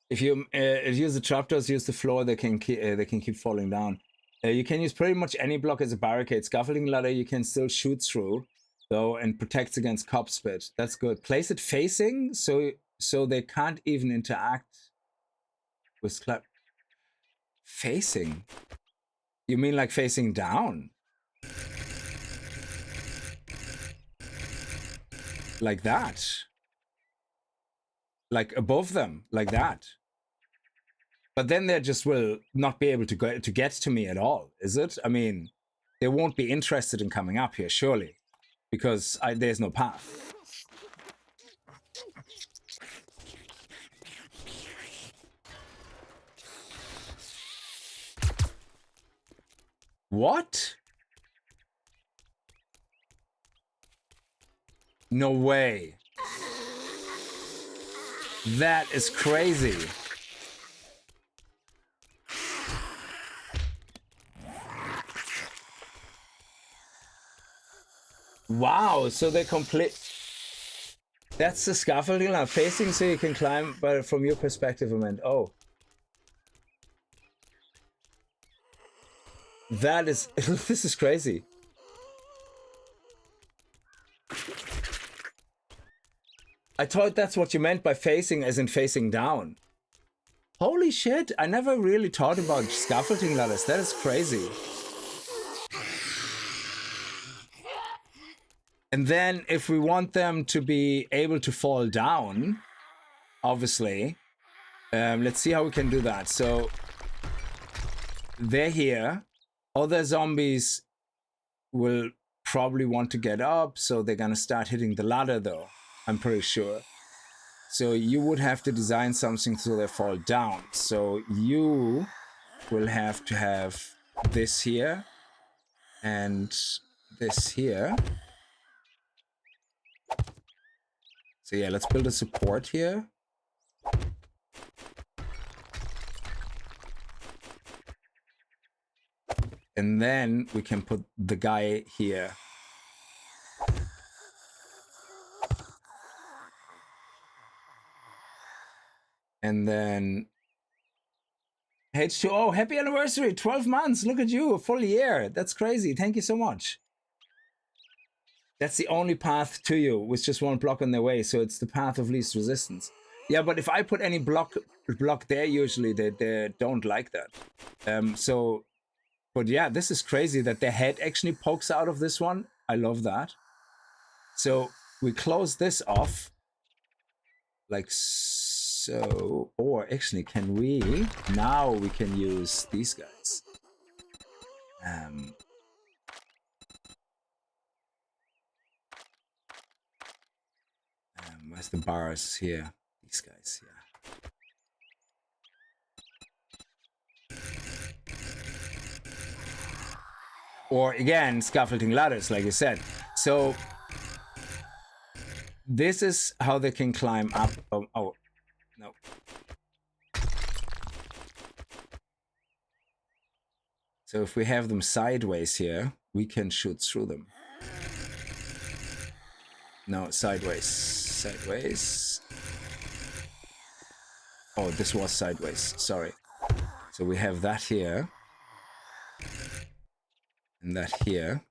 If you use the trapdoors, use the floor, they can keep falling down. You can use pretty much any block as a barricade. Scaffolding ladder you can still shoot through, though, and protects against cop spit. That's good. Place it facing so they can't even interact with facing. You mean like facing down? Like that? Like above them, like that? But then they just will not be able to get to me at all, is it? I mean, they won't be interested in coming up here, surely, because there's no path. What? No way. That is crazy. Wow, so they complete. That's the scaffolding now, facing so you can climb, but from your perspective, I meant, oh. That is, this is crazy. I thought that's what you meant by facing, as in facing down. Holy shit, I never really thought about scaffolding ladders. That is crazy. And then if we want them to be able to fall down, obviously, let's see how we can do that. So they're here. Other zombies will probably want to get up, so they're gonna start hitting the ladder though, I'm pretty sure. So you would have to design something so they fall down. So you will have to have this here and this here. So yeah, let's build a support here. And then we can put the guy here. And then H2O, happy anniversary, 12 months. Look at you, a full year. That's crazy. Thank you so much. That's the only path to you with just one block on their way. So it's the path of least resistance. Yeah, but if I put any block there, usually they don't like that. But yeah, this is crazy that their head actually pokes out of this one. I love that. So we close this off like so. Or actually, can we? Now we can use these guys. Where's the bars here? These guys here. Or again, scaffolding ladders, like you said. So this is how they can climb up. Oh no. So if we have them sideways here, we can shoot through them. No, sideways. Sideways. Oh, this was sideways. Sorry. So we have that here. And that here.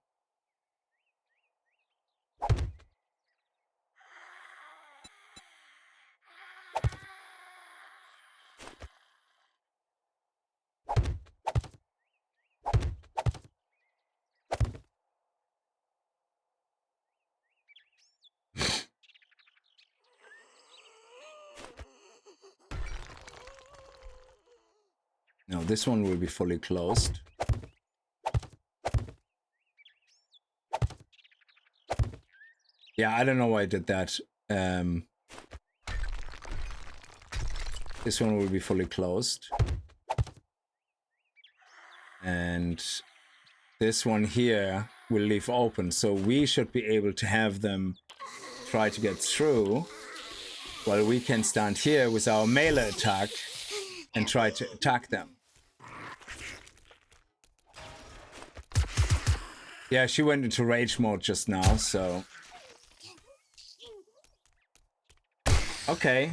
Now this one will be fully closed. Yeah, I don't know why I did that. This one will be fully closed. And this one here will leave open. So we should be able to have them try to get through while we can stand here with our melee attack and try to attack them. Yeah, she went into rage mode just now, so... Okay.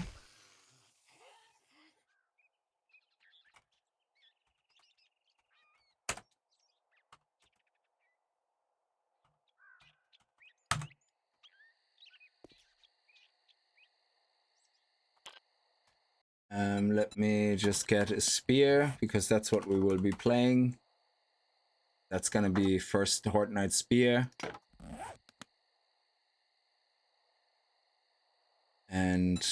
Let me just get a spear, because that's what we will be playing. That's gonna be first Horde Knight spear. And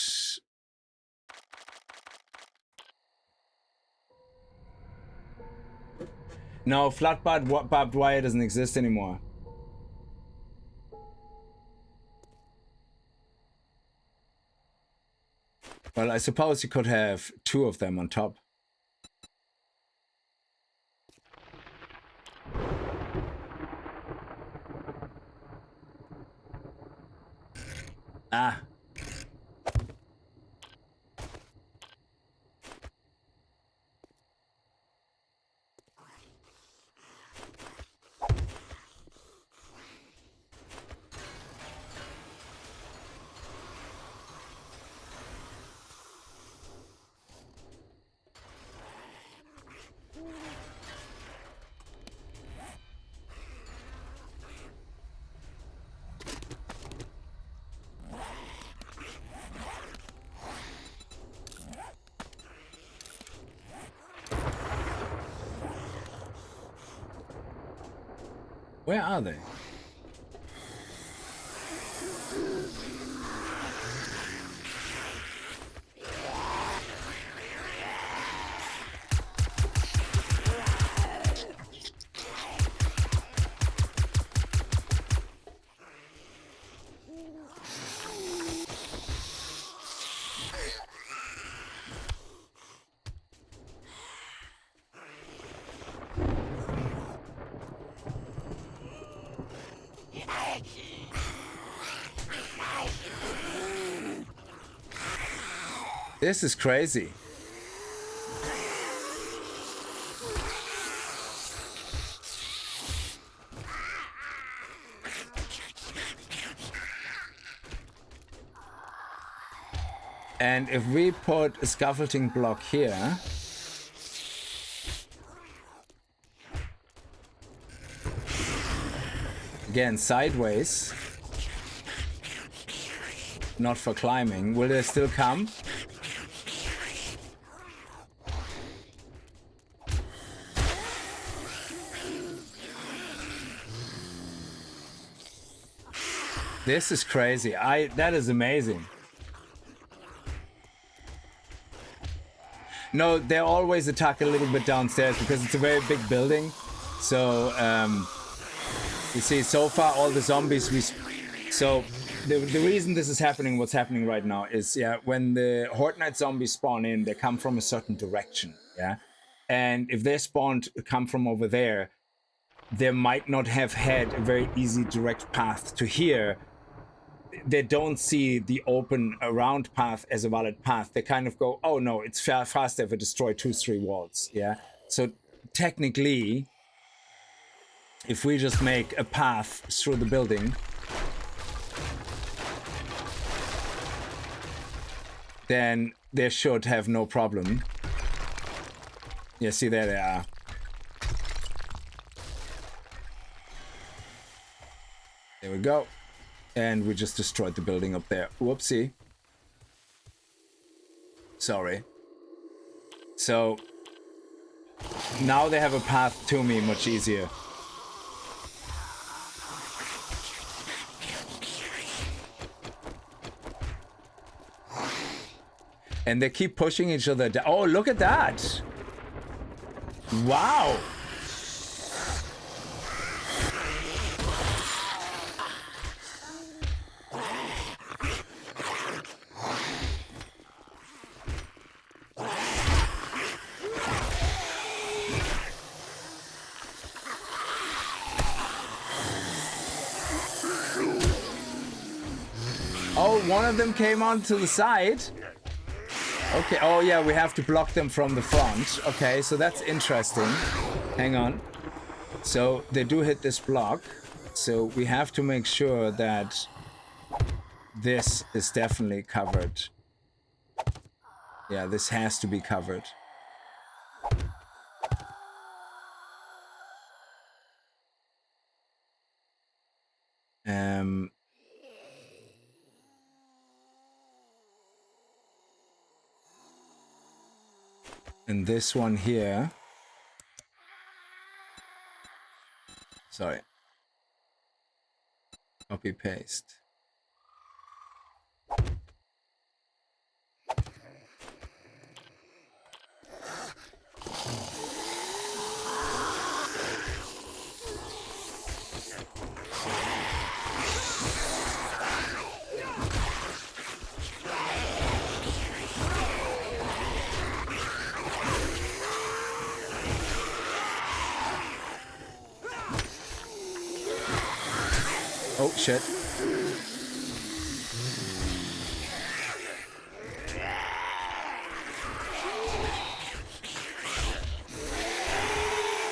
no, flat barbed wire doesn't exist anymore. Well, I suppose you could have 2 of them on top. Ah. Where are they? This is crazy. And if we put a scaffolding block here, again sideways, not for climbing, will they still come? This is crazy. That is amazing. No, they always attack a little bit downstairs because it's a very big building. So you see, so far all the zombies so the reason this is happening, what's happening right now, is when the Horde Knight zombies spawn in, they come from a certain direction. And if they come from over there, they might not have had a very easy direct path to here. They don't see the open around path as a valid path. They kind of go, oh no, it's faster if I destroy 2-3 walls. So technically, if we just make a path through the building, then they should have no problem. Yeah, see, there they are. There we go. And we just destroyed the building up there. Whoopsie. Sorry. So now they have a path to me much easier. And they keep pushing each other down. Oh, look at that. Wow. Oh, one of them came onto the side. Okay, oh yeah, we have to block them from the front. Okay, so that's interesting. Hang on. So they do hit this block. So we have to make sure that this is definitely covered. Yeah, this has to be covered. And this one here. Sorry. Copy paste. Oh shit.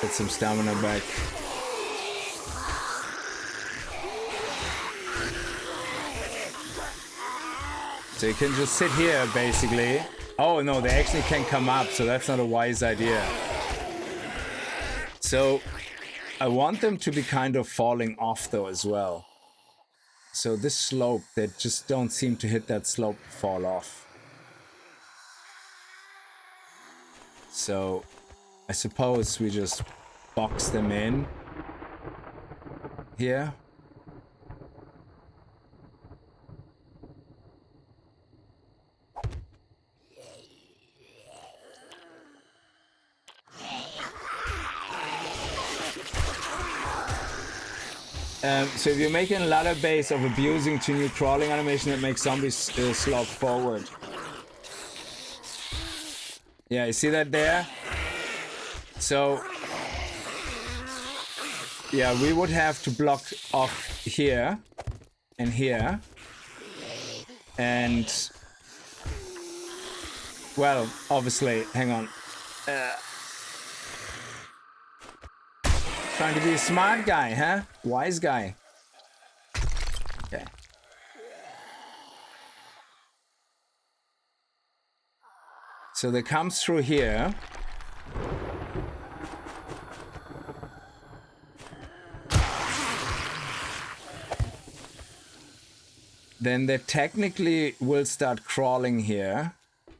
Get some stamina back. So you can just sit here basically. Oh no, they actually can come up, so that's not a wise idea. So I want them to be kind of falling off though as well. So this slope, they just don't seem to hit that slope, fall off. So I suppose we just box them in here. So if you're making a ladder base of abusing to new crawling animation that makes zombies slop forward. Yeah, you see that there? So, yeah, we would have to block off here and here. And, well, obviously, hang on. Trying to be a smart guy, huh? Wise guy. Okay. So they come through here. Then they technically will start crawling here.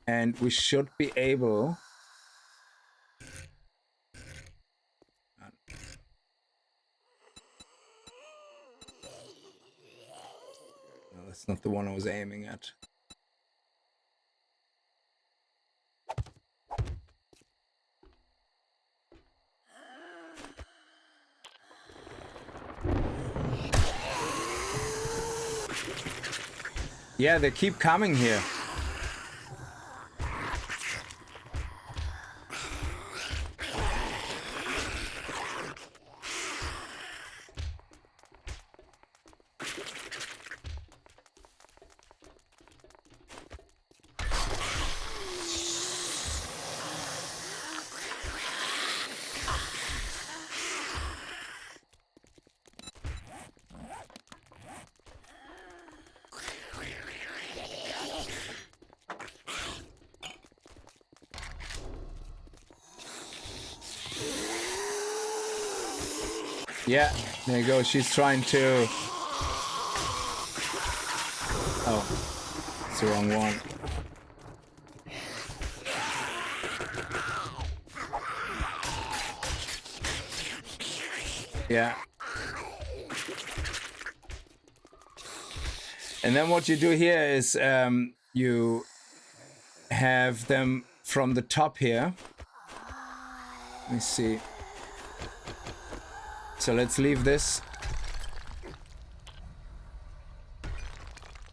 And we should be able... That's not the one I was aiming at. Yeah, they keep coming here. Yeah, there you go. She's trying to... Oh, it's the wrong one. Yeah. And then what you do here is you have them from the top here. Let me see. So let's leave this.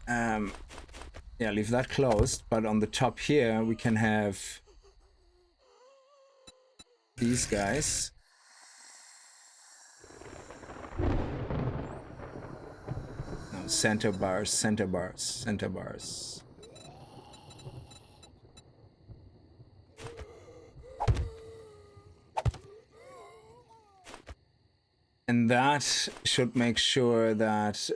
Yeah, leave that closed. But on the top here, we can have these guys. No, center bars, center bars, center bars. And that should make sure that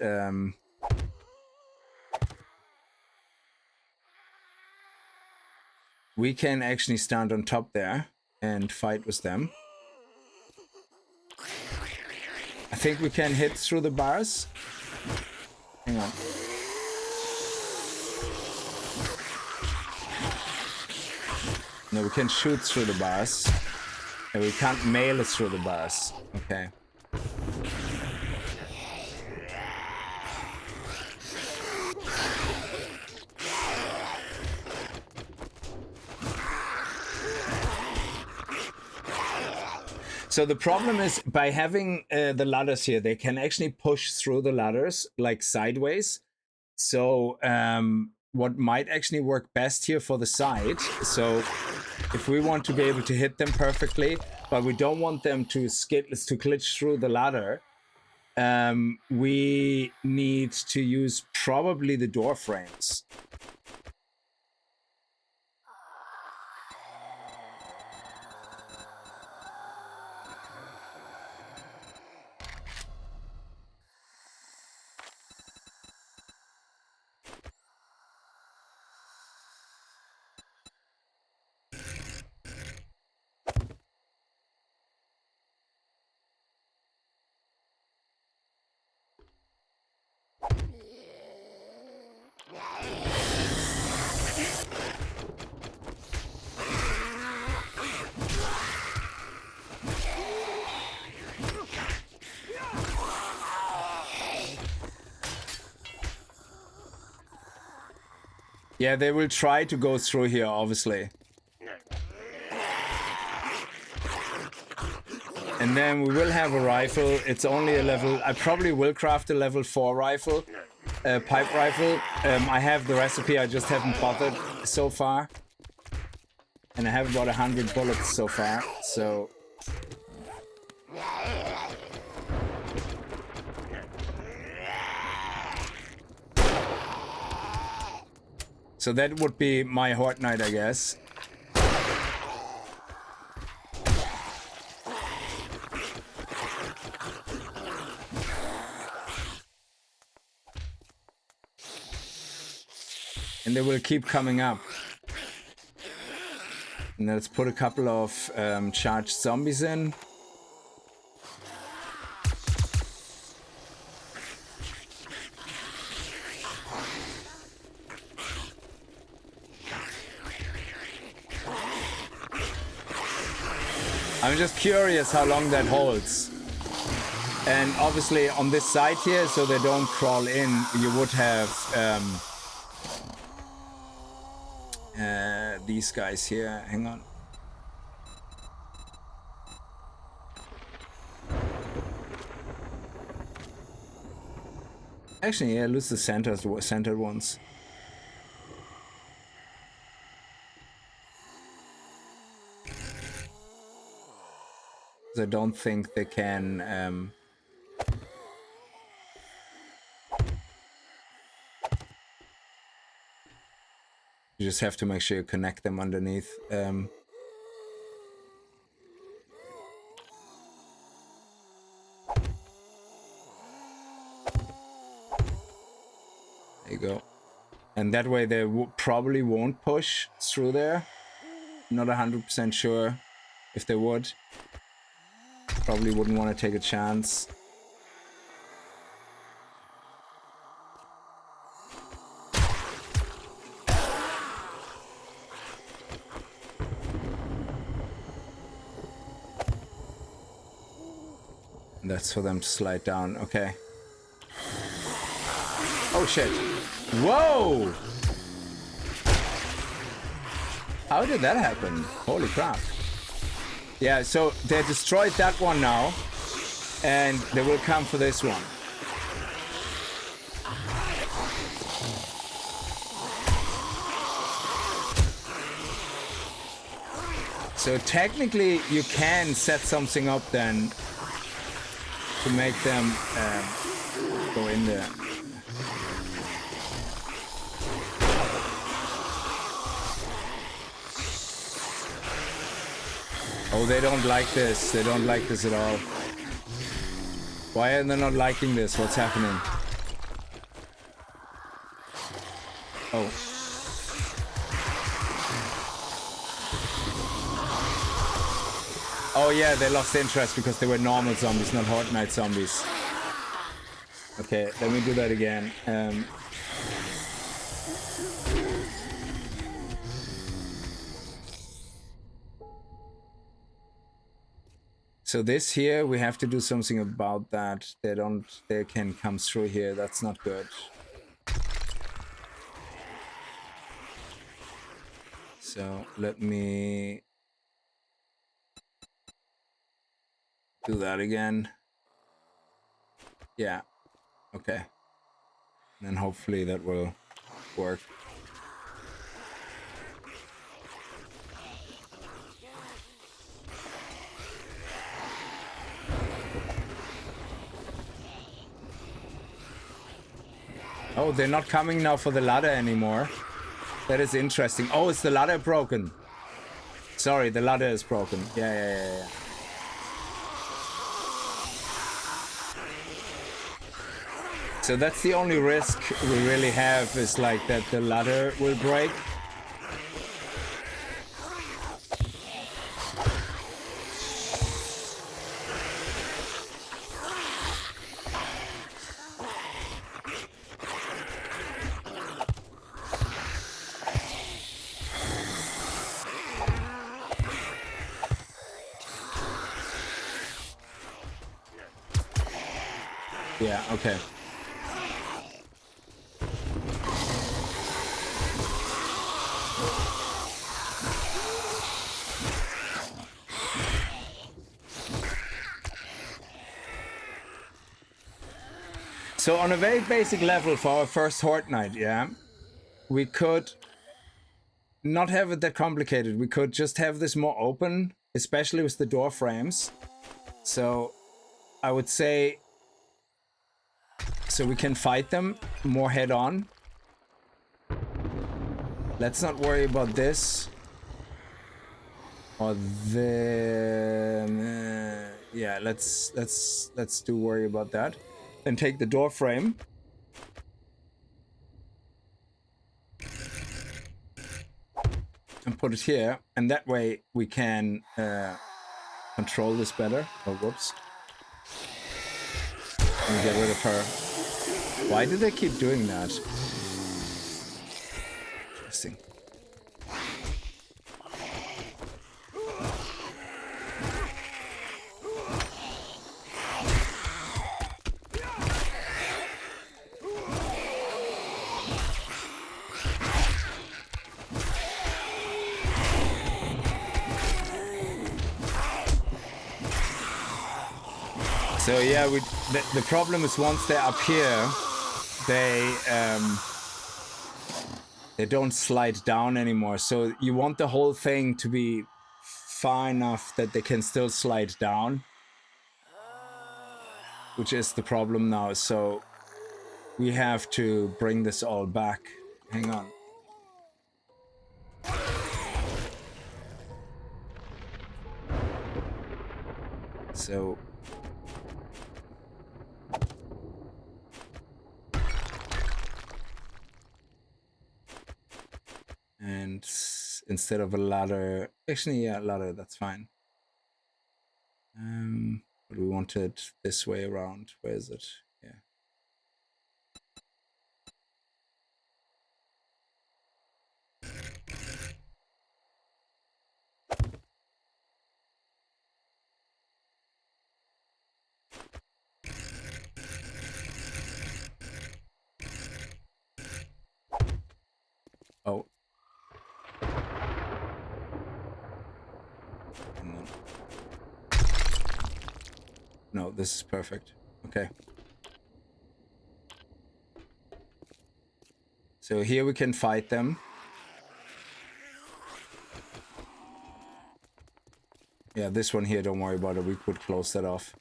we can actually stand on top there and fight with them. I think we can hit through the bars. Hang on. No, we can shoot through the bars. And we can't mail it through the bars. Okay. So the problem is by having the ladders here, they can actually push through the ladders like sideways. So what might actually work best here for the side. So if we want to be able to hit them perfectly, but we don't want them to glitch through the ladder, we need to use probably the door frames. Yeah, they will try to go through here, obviously. And then we will have a rifle. It's only a level... I probably will craft a level 4 rifle. Pipe rifle. I have the recipe, I just haven't bothered so far. And I have about 100 bullets so far, so... So that would be my Horde Knight, I guess. And they will keep coming up. And let's put a couple of charged zombies in. I'm just curious how long that holds. And obviously on this side here, so they don't crawl in, you would have these guys here. Hang on. Actually, yeah, lose the centered ones. I don't think they can you just have to make sure you connect them underneath. There you go. And that way they probably won't push through there. Not 100% sure if they would. Probably wouldn't want to take a chance. And that's for them to slide down. Okay. Oh shit. Whoa! How did that happen? Holy crap. Yeah, so they destroyed that one now, and they will come for this one. So technically you can set something up then to make them go in there. Oh, they don't like this. They don't like this at all. Why are they not liking this? What's happening? Oh. Oh yeah, they lost interest because they were normal zombies, not Horde Knight zombies. Okay, let me do that again. So this here, we have to do something about that. They can come through here. That's not good. So let me do that again. Yeah, okay. And then hopefully that will work. Oh, they're not coming now for the ladder anymore. That is interesting. Oh, is the ladder broken? Sorry, the ladder is broken. Yeah. So that's the only risk we really have, is like that the ladder will break. Yeah, okay. So on a very basic level for our first Horde night, yeah, we could not have it that complicated. We could just have this more open, especially with the door frames. So I would say, so we can fight them more head on. Let's not worry about this. Or then, yeah, let's do worry about that. Then take the door frame. And put it here, and that way we can control this better. Oh, whoops. And get rid of her. Why do they keep doing that? Interesting. So yeah, the problem is once they're up here, they don't slide down anymore. So you want the whole thing to be far enough that they can still slide down, which is the problem now. So we have to bring this all back. Hang on. So and instead of a ladder, actually, yeah, ladder, that's fine. But we want it this way around. Where is it? Yeah. Oh. No, this is perfect. Okay. So here we can fight them. Yeah, this one here, don't worry about it. We could close that off.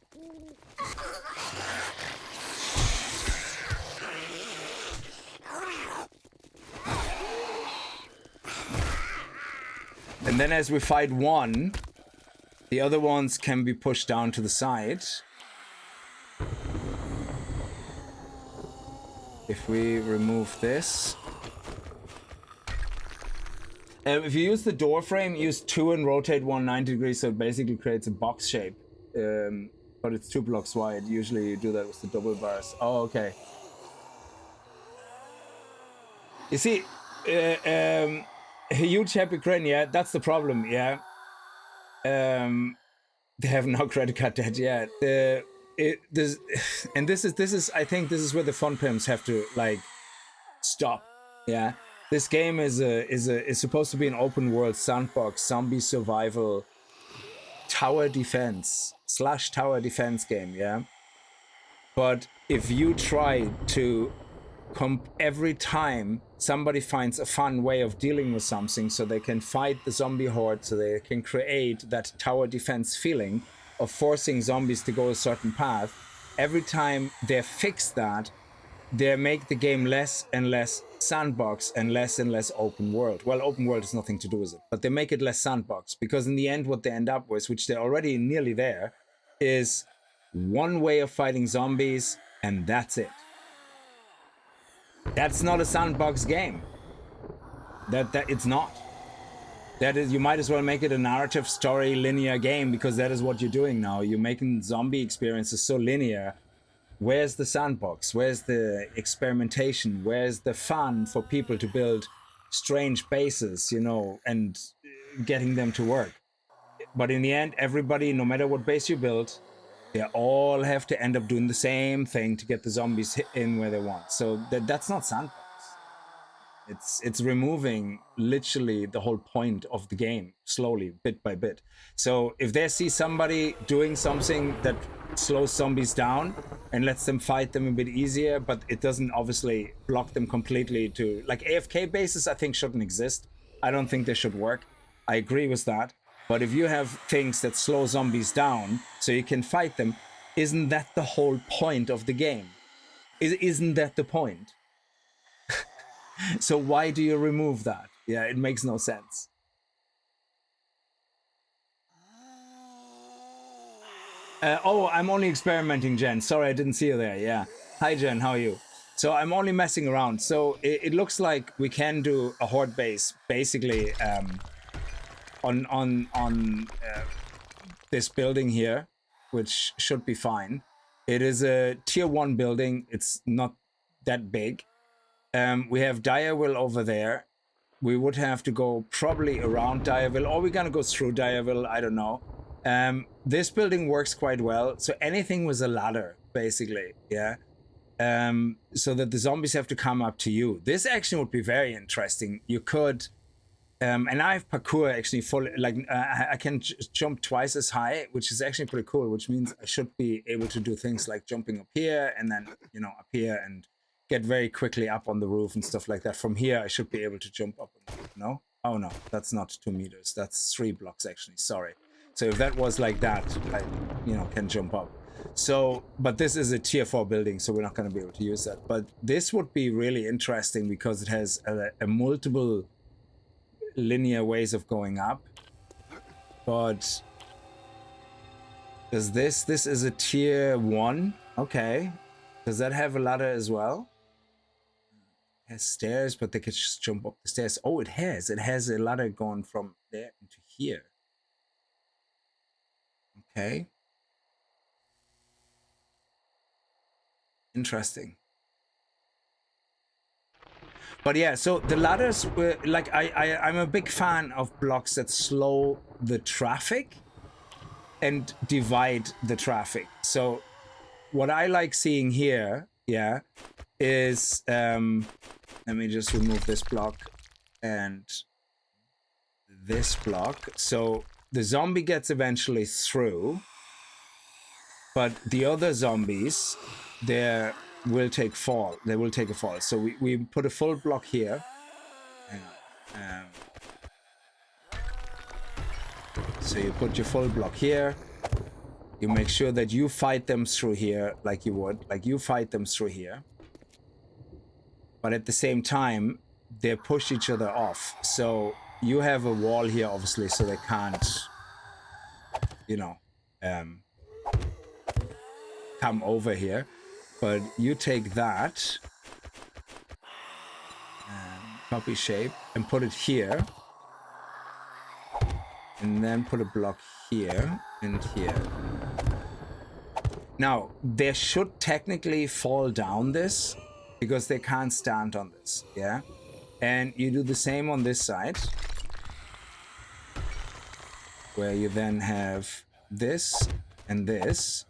And then as we fight one, the other ones can be pushed down to the side. If we remove this. If you use the door frame, use 2 and rotate 190 degrees, so it basically creates a box shape. But it's 2 blocks wide. Usually you do that with the double bars. Oh, okay. You see, a huge happy crane, yeah, that's the problem, yeah. They have no credit card debt yet. This is I think this is where the fun pimps have to like stop. Yeah, this game is supposed to be an open world sandbox zombie survival tower defense / tower defense game. Yeah, but if you try to every time somebody finds a fun way of dealing with something so they can fight the zombie horde, so they can create that tower defense feeling of forcing zombies to go a certain path, every time they fix that, they make the game less and less sandbox and less open world. Well, open world has nothing to do with it, but they make it less sandbox, because in the end what they end up with, which they're already nearly there, is one way of fighting zombies, and that's it. That's not a sandbox game. That it's not. That is, you might as well make it a narrative story linear game, because that is what you're doing now. You're making zombie experiences so linear. Where's the sandbox? Where's the experimentation? Where's the fun for people to build strange bases, you know, and getting them to work? But in the end, everybody, no matter what base you build, they all have to end up doing the same thing to get the zombies in where they want. So that's not sandbox. It's removing literally the whole point of the game, slowly, bit by bit. So if they see somebody doing something that slows zombies down and lets them fight them a bit easier, but it doesn't obviously block them completely to... Like AFK bases, I think, shouldn't exist. I don't think they should work. I agree with that. But if you have things that slow zombies down so you can fight them, isn't that the whole point of the game? Isn't that the point? So why do you remove that? Yeah, it makes no sense. Oh, I'm only experimenting, Jen. Sorry, I didn't see you there. Yeah. Hi, Jen. How are you? So I'm only messing around. So it looks like we can do a horde base, basically, on this building here, which should be fine. It is a tier 1 building. It's not that big. We have Direville over there. We would have to go probably around Direville, or we're gonna go through Direville, I don't know. This building works quite well. So anything with a ladder, basically, yeah. So that the zombies have to come up to you. This action would be very interesting. You could... and I have parkour actually for like I can jump twice as high, which is actually pretty cool, which means I should be able to do things like jumping up here and then, you know, up here and get very quickly up on the roof and stuff like that. From here, I should be able to jump up on the roof. No? Oh no, that's not 2 meters. That's 3 blocks actually, sorry. So if that was like that, I, you know, can jump up. So, but this is a tier 4 building, so we're not going to be able to use that. But this would be really interesting because it has a multiple linear ways of going up. But does this is a tier 1? Okay. Does that have a ladder as well? It has stairs, but they could just jump up the stairs. Oh, it has a ladder going from there into here. Okay. Interesting. But yeah, so the ladders were like, I'm a big fan of blocks that slow the traffic and divide the traffic. So what I like seeing here, yeah, is let me just remove this block and this block. So the zombie gets eventually through, but the other zombies, they're will take fall. They will take a fall. So we put a full block here. So you put your full block here. You make sure that you fight them through here like you would. Like you fight them through here. But at the same time, they push each other off. So you have a wall here, obviously, so they can't, you know, come over here. But you take that, copy shape, and put it here. And then put a block here and here. Now, they should technically fall down this, because they can't stand on this, yeah? And you do the same on this side, where you then have this and this.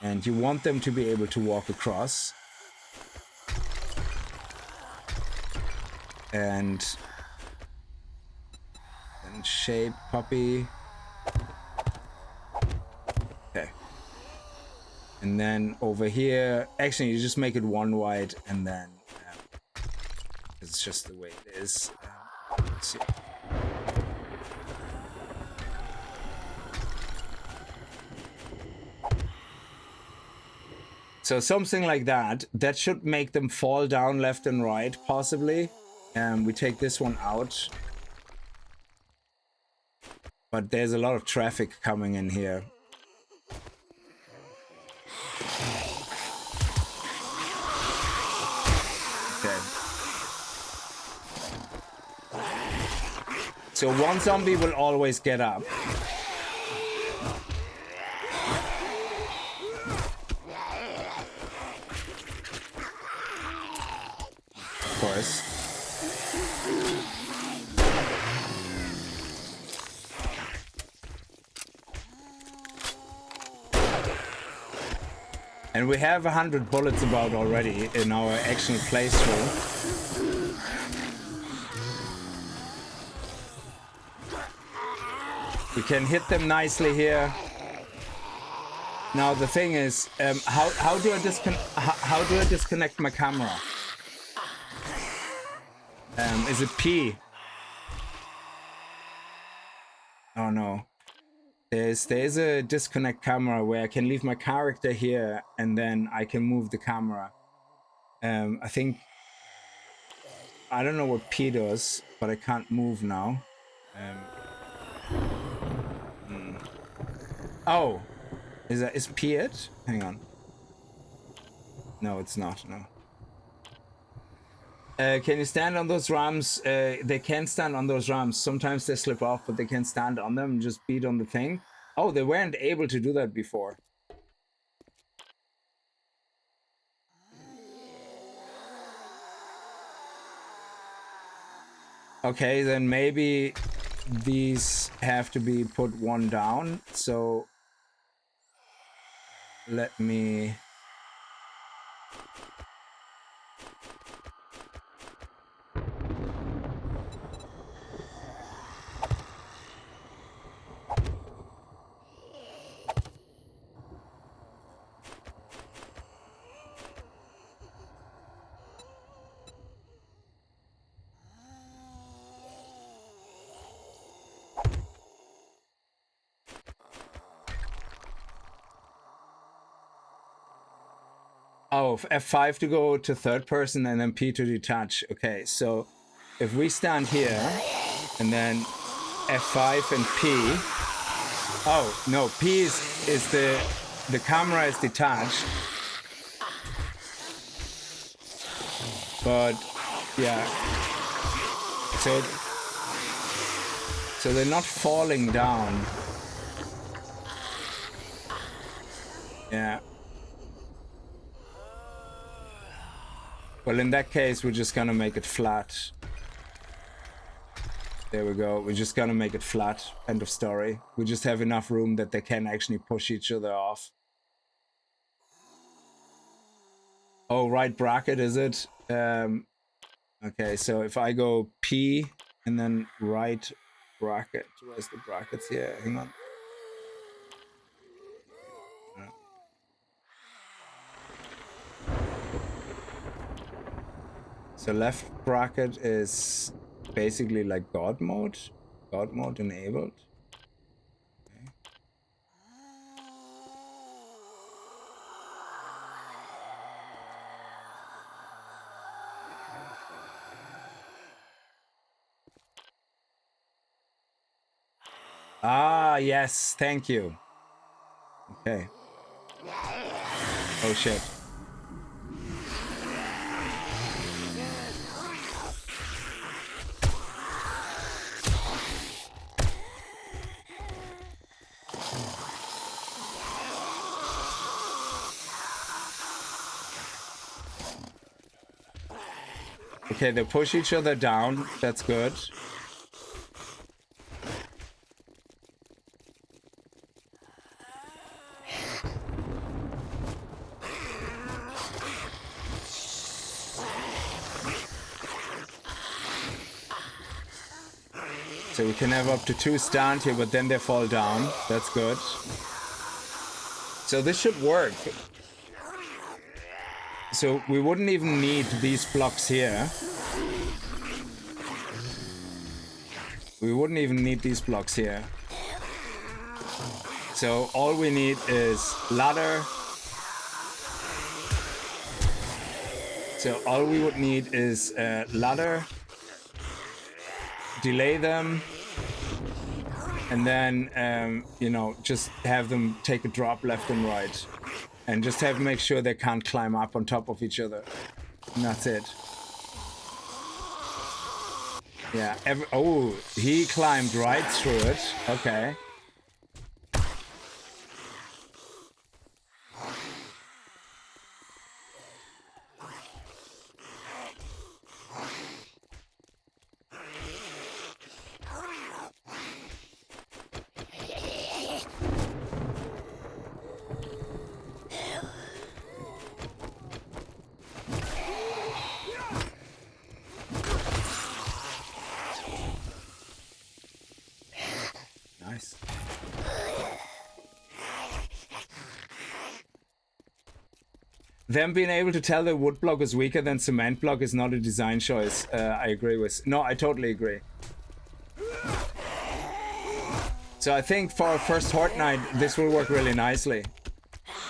And you want them to be able to walk across. And then shape, puppy. Okay. And then over here, actually you just make it one wide and then it's just the way it is. Let's see. So something like that, that should make them fall down left and right, possibly. We take this one out. But there's a lot of traffic coming in here. Okay. So one zombie will always get up. Of course. And we have 100 bullets about already in our actual playthrough. We can hit them nicely here. Now the thing is, how do I disconnect my camera? Is it P? Oh no. There's a disconnect camera where I can leave my character here and then I can move the camera. I think I don't know what P does, but I can't move now. Oh, is P it? Hang on. No, it's not. No. Can you stand on those ramps? They can stand on those ramps. Sometimes they slip off, but they can stand on them and just beat on the thing. Oh, they weren't able to do that before. Okay, then maybe these have to be put one down. So let me... Oh, F5 to go to third person and then P to detach. Okay, so if we stand here and then F5 and P. Oh, no, P is the camera is detached. But yeah. So they're not falling down. Yeah. Well, in that case, we're just gonna make it flat. There we go. We're just gonna make it flat. End of story. We just have enough room that they can actually push each other off. Oh, right bracket, is it? Okay, so if I go P and then right bracket. Where's the brackets here? Hang on. So left bracket is basically like God mode enabled. Okay. Ah, yes, thank you. Okay. Oh shit. Okay, they push each other down. That's good. So we can have up to 2 stand here, but then they fall down. That's good. So this should work. So we wouldn't even need these blocks here. We wouldn't even need these blocks here. So all we need is ladder. So all we would need is ladder. Delay them. And then, you know, just have them take a drop left and right. And just have to make sure they can't climb up on top of each other. And that's it. Yeah. Oh, he climbed right through it. Okay. Nice. Them being able to tell the wood block is weaker than cement block is not a design choice. I agree with. No, I totally agree. So I think for our first Horde night, this will work really nicely.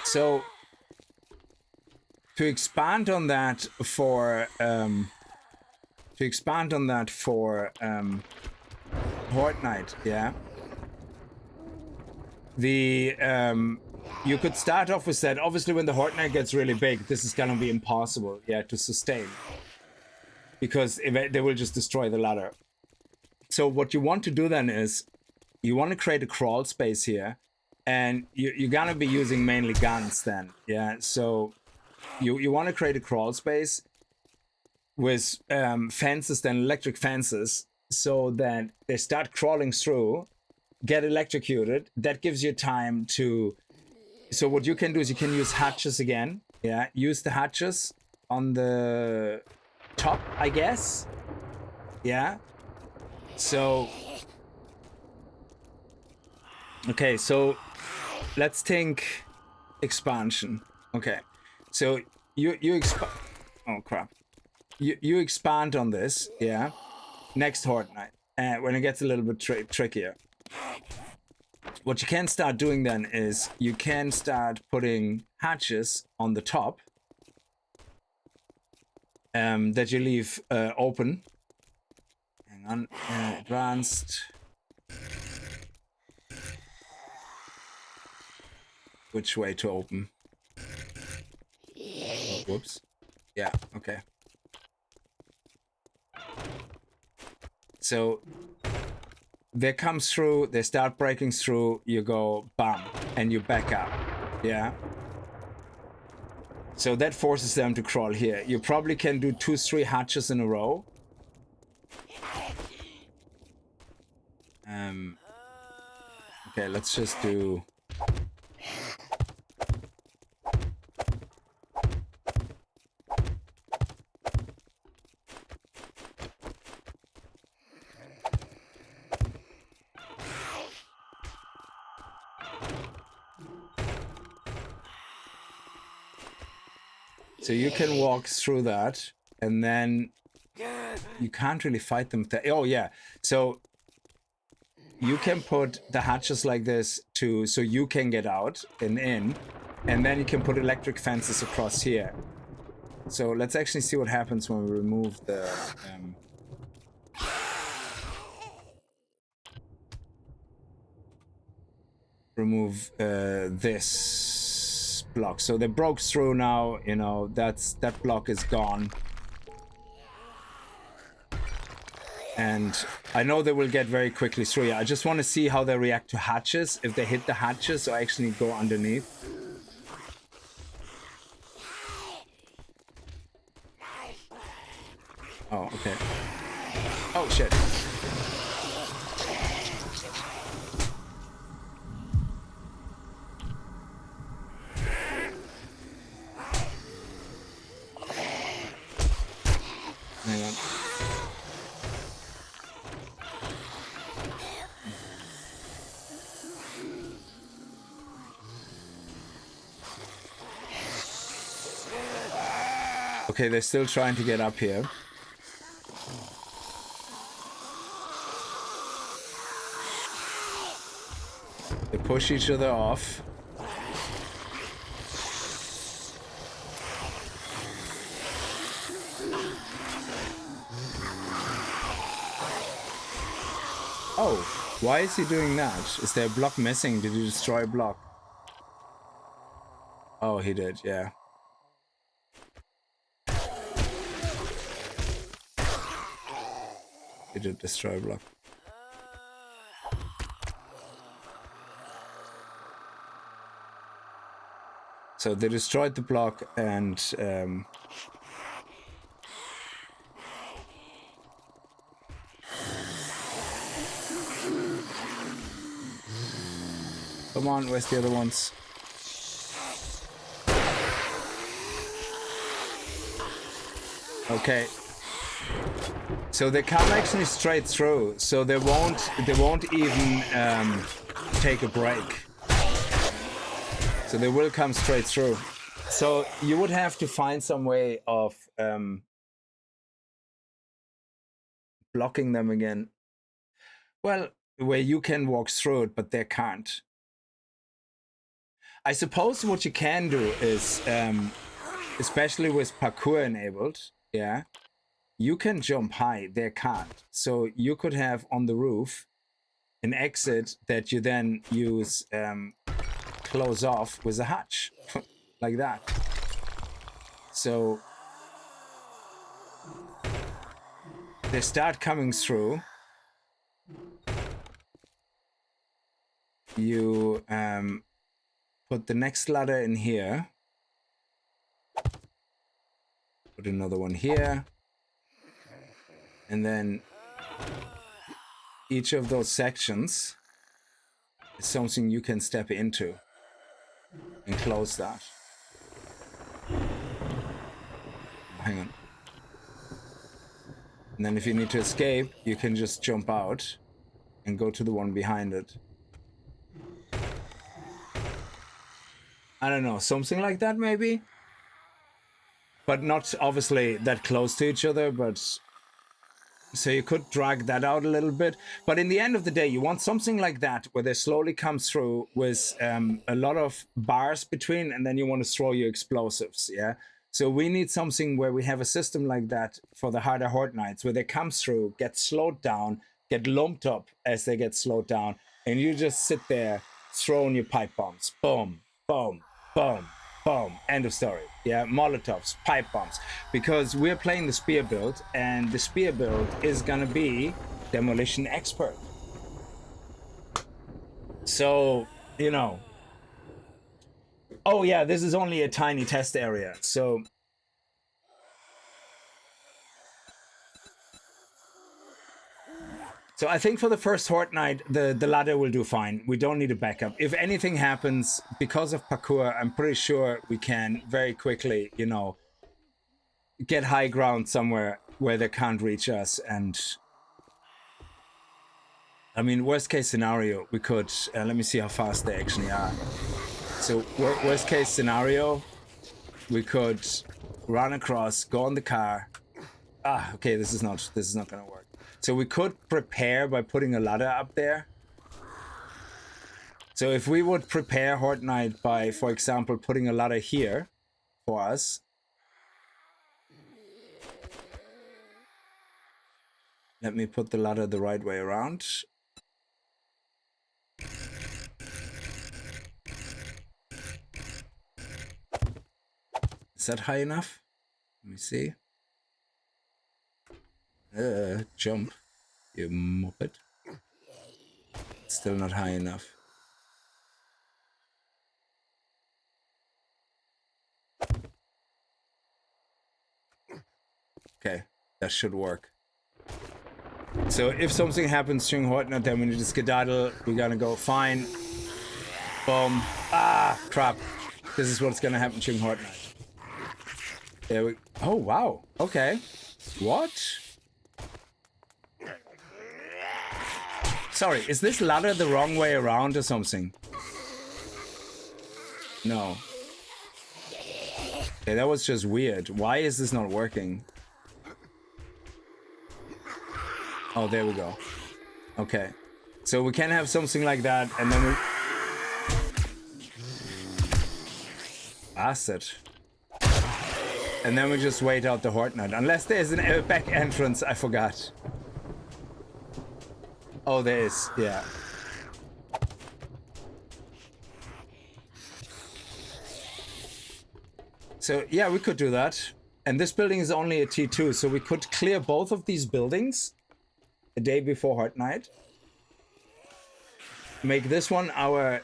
So to expand on that for Horde night, yeah. The you could start off with that. Obviously, when the Horde night gets really big, this is gonna be impossible, yeah, to sustain, because they will just destroy the ladder. So what you want to do then is you want to create a crawl space here, and you're gonna be using mainly guns then, yeah. So you want to create a crawl space with fences, then electric fences, so that they start crawling through, get electrocuted. That gives you time to... So what you can do is you can use hatches again. Yeah, use the hatches on the top, I guess. Yeah. So... Okay, so let's think expansion. Okay. So you expand... Oh, crap. You expand on this, yeah. Next Horde night. When it gets a little bit trickier. What you can start doing then is you can start putting hatches on the top that you leave open. Hang on, advanced. Which way to open? Oh, whoops. Yeah, okay. So they come through, they start breaking through, you go bam, and you back up, yeah? So that forces them to crawl here. You probably can do 2-3 hatches in a row. Okay, let's just do... So you can walk through that, and then you can't really fight them. Oh yeah, so you can put the hatches like this so you can get out and in, and then you can put electric fences across here. So let's actually see what happens when we remove the this block. So they broke through now, you know, that block is gone. And I know they will get very quickly through. I just want to see how they react to hatches. If they hit the hatches or actually go underneath. Oh, okay. Oh, shit. Hang on. Okay, they're still trying to get up here. They push each other off. Oh, why is he doing that? Is there a block missing? Did he destroy a block? Oh, he did, yeah. He did destroy a block. So they destroyed the block and come on, where's the other ones? Okay. So they come actually straight through, so they won't even take a break. So they will come straight through. So you would have to find some way of blocking them again. Well, where you can walk through it, but they can't. I suppose what you can do is, especially with parkour enabled, yeah, you can jump high, they can't. So you could have on the roof an exit that you then use close off with a hatch, like that. So they start coming through. You put the next ladder in here. Put another one here. And then each of those sections is something you can step into and close that. Hang on. And then if you need to escape, you can just jump out and go to the one behind it. I don't know, something like that maybe? But not obviously that close to each other, but so you could drag that out a little bit. But in the end of the day, you want something like that where they slowly come through with a lot of bars between, and then you want to throw your explosives, yeah? So we need something where we have a system like that for the harder Horde Knights, where they come through, get slowed down, get lumped up as they get slowed down, and you just sit there throwing your pipe bombs. Boom, boom, boom, boom, end of story. Yeah, Molotovs, pipe bombs. Because we're playing the spear build, and the spear build is gonna be demolition expert. So, you know. Oh yeah, this is only a tiny test area, so. So I think for the first Horde Knight, the ladder will do fine. We don't need a backup. If anything happens, because of parkour, I'm pretty sure we can very quickly, you know, get high ground somewhere where they can't reach us. And I mean, worst case scenario, we could, let me see how fast they actually are. So worst case scenario, we could run across, go on the car. Ah, okay, this is not gonna work. So we could prepare by putting a ladder up there. So if we would prepare Horde Knight by, for example, putting a ladder here for us. Let me put the ladder the right way around. Is that high enough? Let me see. Jump, you muppet. Still not high enough. Okay, that should work. So if something happens during Horde Knight, then we need to skedaddle. We're gonna go fine. Boom. Ah, crap. This is what's gonna happen during Horde Knight. There we. Oh wow. Okay. What? Sorry, is this ladder the wrong way around or something? No. Okay, that was just weird. Why is this not working? Oh, there we go. Okay. So we can have something like that, and then we... Bastard. And then we just wait out the Horde Knight. Unless there's a back entrance, I forgot. Oh, there is, yeah. So, yeah, we could do that. And this building is only a T2, so we could clear both of these buildings a day before Horde Night. Make this one our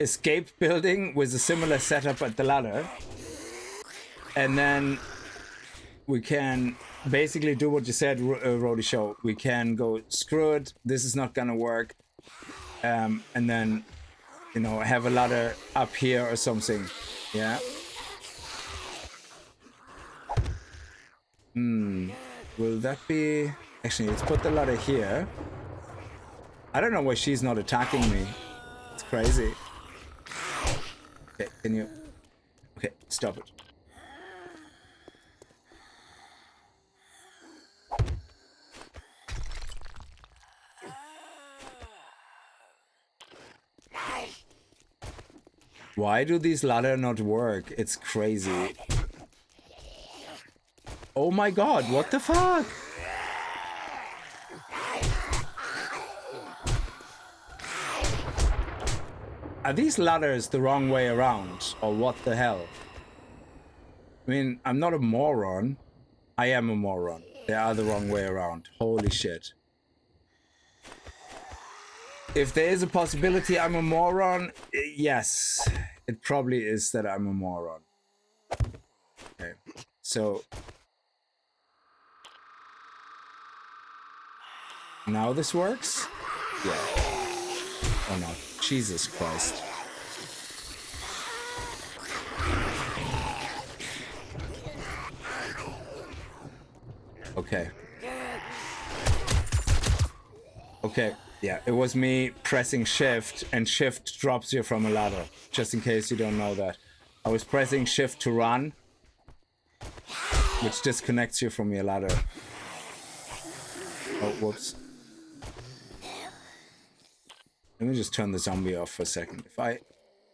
escape building with a similar setup at the ladder. And then we can basically do what you said, Rody Show. We can go, screw it, this is not gonna work. And then, you know, have a ladder up here or something. Yeah. Will that be... Actually, let's put the ladder here. I don't know why she's not attacking me. It's crazy. Okay, can you... Okay, stop it. Why do these ladders not work? It's crazy. Oh my god, what the fuck? Are these ladders the wrong way around? Or what the hell? I mean, I'm not a moron. I am a moron. They are the wrong way around. Holy shit. If there is a possibility I'm a moron, yes. It probably is that I'm a moron. Okay, so... Now this works? Yeah. Oh no. Jesus Christ. Okay. Okay. Yeah, it was me pressing shift, and shift drops you from a ladder. Just in case you don't know that. I was pressing shift to run, which disconnects you from your ladder. Oh, whoops. Let me just turn the zombie off for a second. If I...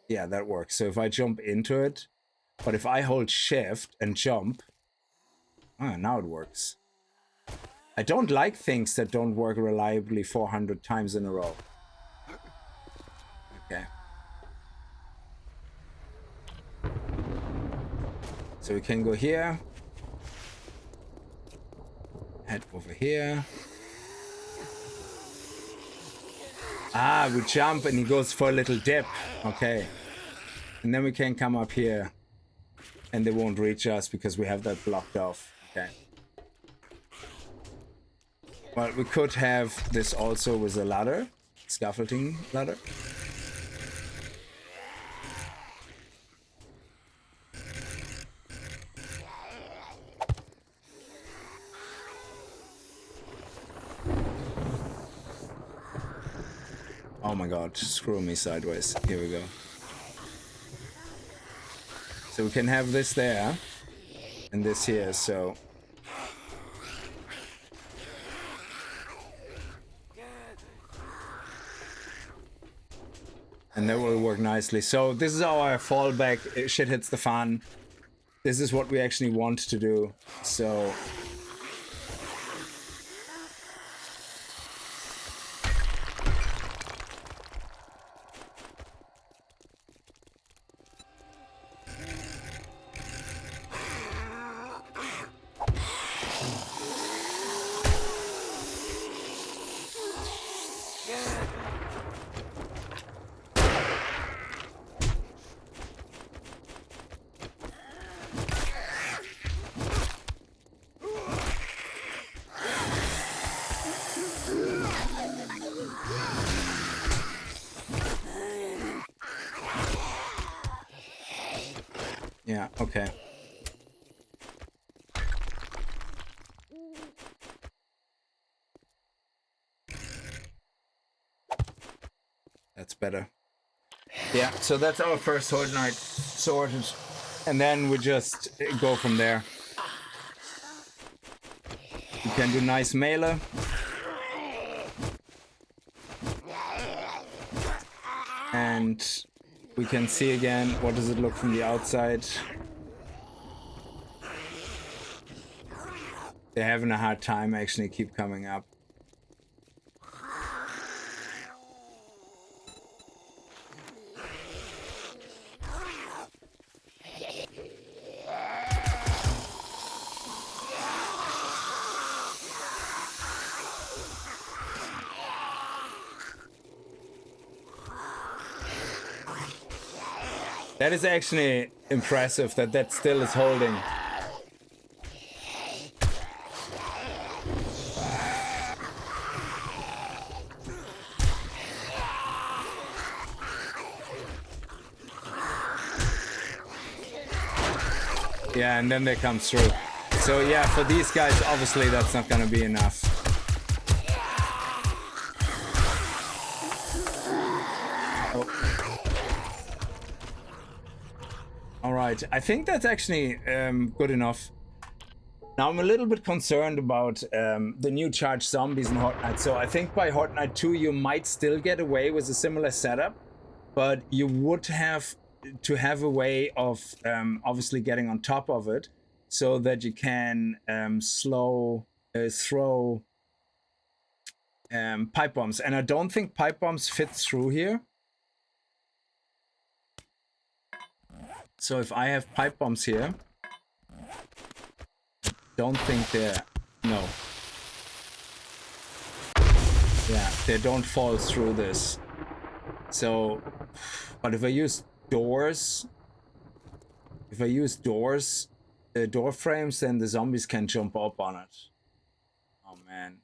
Yeah, that works. So if I jump into it, but if I hold shift and jump... Ah, now it works. I don't like things that don't work reliably 400 times in a row. Okay. So we can go here. Head over here. Ah, we jump and he goes for a little dip. Okay. And then we can come up here. And they won't reach us because we have that blocked off. Okay. Well, we could have this also with a ladder. Scaffolding ladder. Oh my god, screw me sideways. Here we go. So we can have this there. And this here, so... And that will work nicely. So this is our fallback. If shit hits the fan. This is what we actually want to do. So... Yeah, okay. That's better. Yeah, so that's our first Horde Night sorted. And then we just go from there. You can do nice melee. And we can see again, what does it look from the outside? They're having a hard time actually keep coming up. That is actually impressive that that still is holding. Yeah, and then they come through. So yeah, for these guys, obviously that's not gonna be enough. Alright, I think that's actually good enough. Now I'm a little bit concerned about the new charged zombies in Horde Night. So I think by Horde Night 2 you might still get away with a similar setup, but you would have to have a way of obviously getting on top of it so that you can throw pipe bombs. And I don't think pipe bombs fit through here. So if I have pipe bombs here, don't think they're... no. Yeah, they don't fall through this. So, but if I use doors, door frames, then the zombies can jump up on it. Oh man.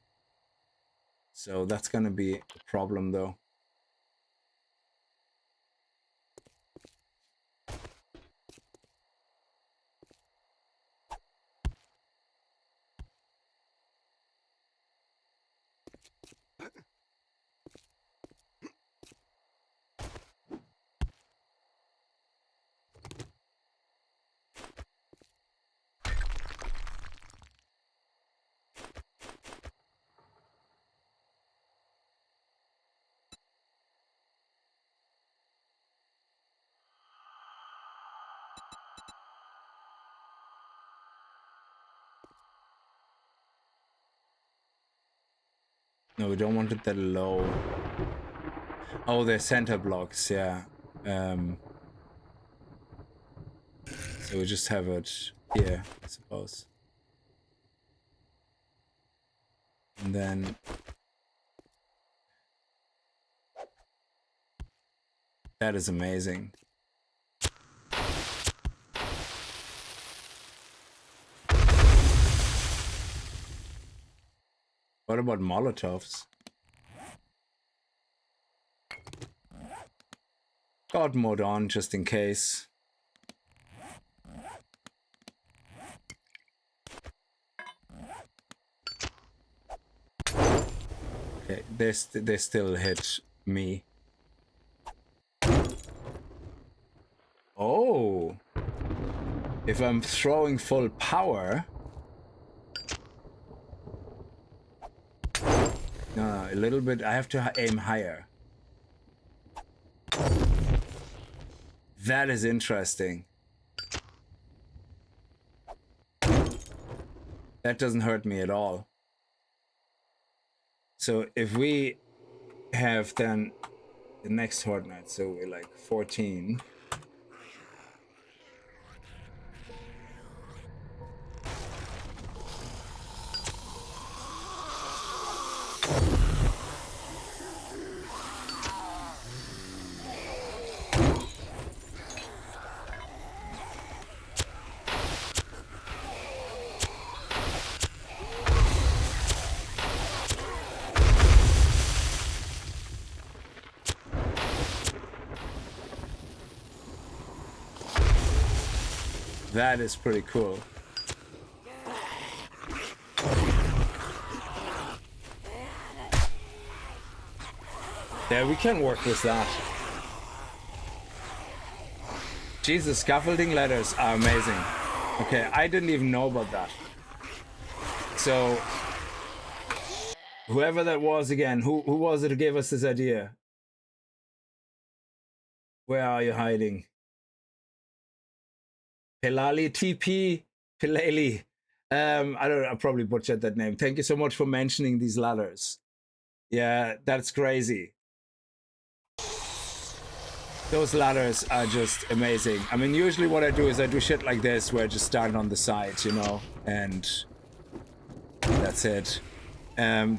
So that's gonna be a problem though. No, we don't want it that low. Oh, they're center blocks, yeah. So we just have it here, I suppose. And then... that is amazing. What about Molotovs? God mode on just in case. Okay, they still hit me. Oh! If I'm throwing full power... no, a little bit. I have to aim higher. That is interesting. That doesn't hurt me at all. So if we have then the next Horde Night, so we're like 14. That is pretty cool. Yeah, we can work with that. Jesus, scaffolding ladders are amazing. Okay, I didn't even know about that. So, whoever that was again, who was it who gave us this idea? Where are you hiding? Pelali TP Pilali. I don't know, I probably butchered that name. Thank you so much for mentioning these ladders. Yeah, that's crazy. Those ladders are just amazing. I mean, usually what I do is I do shit like this where I just stand on the side, you know, and that's it.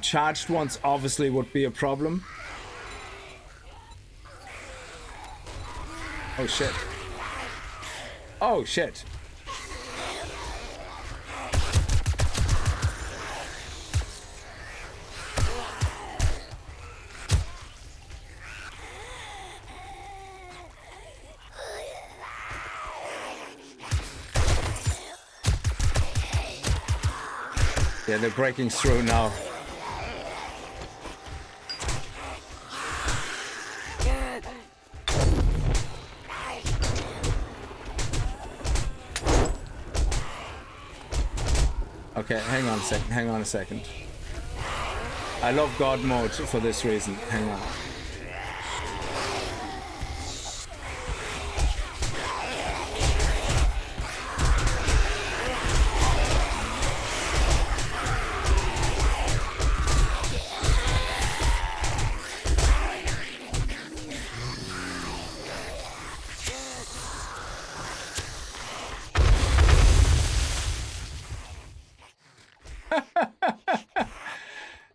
Charged ones obviously would be a problem. Oh shit. Oh shit. Yeah, they're breaking through now. Okay, hang on a second. I love God mode for this reason. Hang on.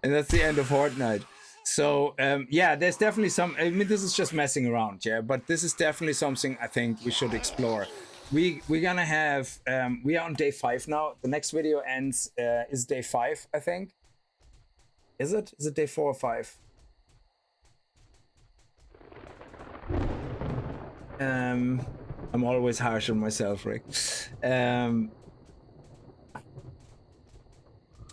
And that's the end of Horde night. So yeah, there's definitely some, I mean, this is just messing around, yeah, but this is definitely something I think we should explore. We're gonna have, we are on day 5 now. The next video ends, is day 5, I think. Is it? Is it day 4 or 5? I'm always harsh on myself, Rick.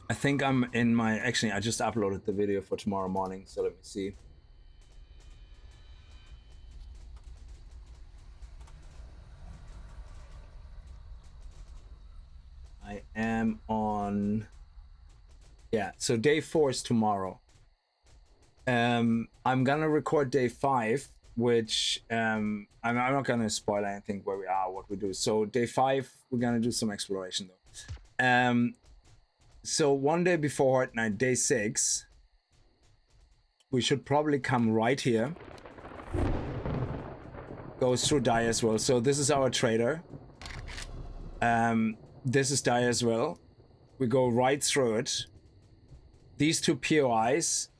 I think I'm in my, actually, I just uploaded the video for tomorrow morning, so let me see. I am on, yeah, so day 4 is tomorrow. I'm gonna record day 5, which, I'm not gonna spoil anything where we are, what we do. So day 5, we're gonna do some exploration though. So one day before Horde night, day 6, we should probably come right here. Goes through die as well. So this is our trader. This is die as well. We go right through it. These 2 POIs,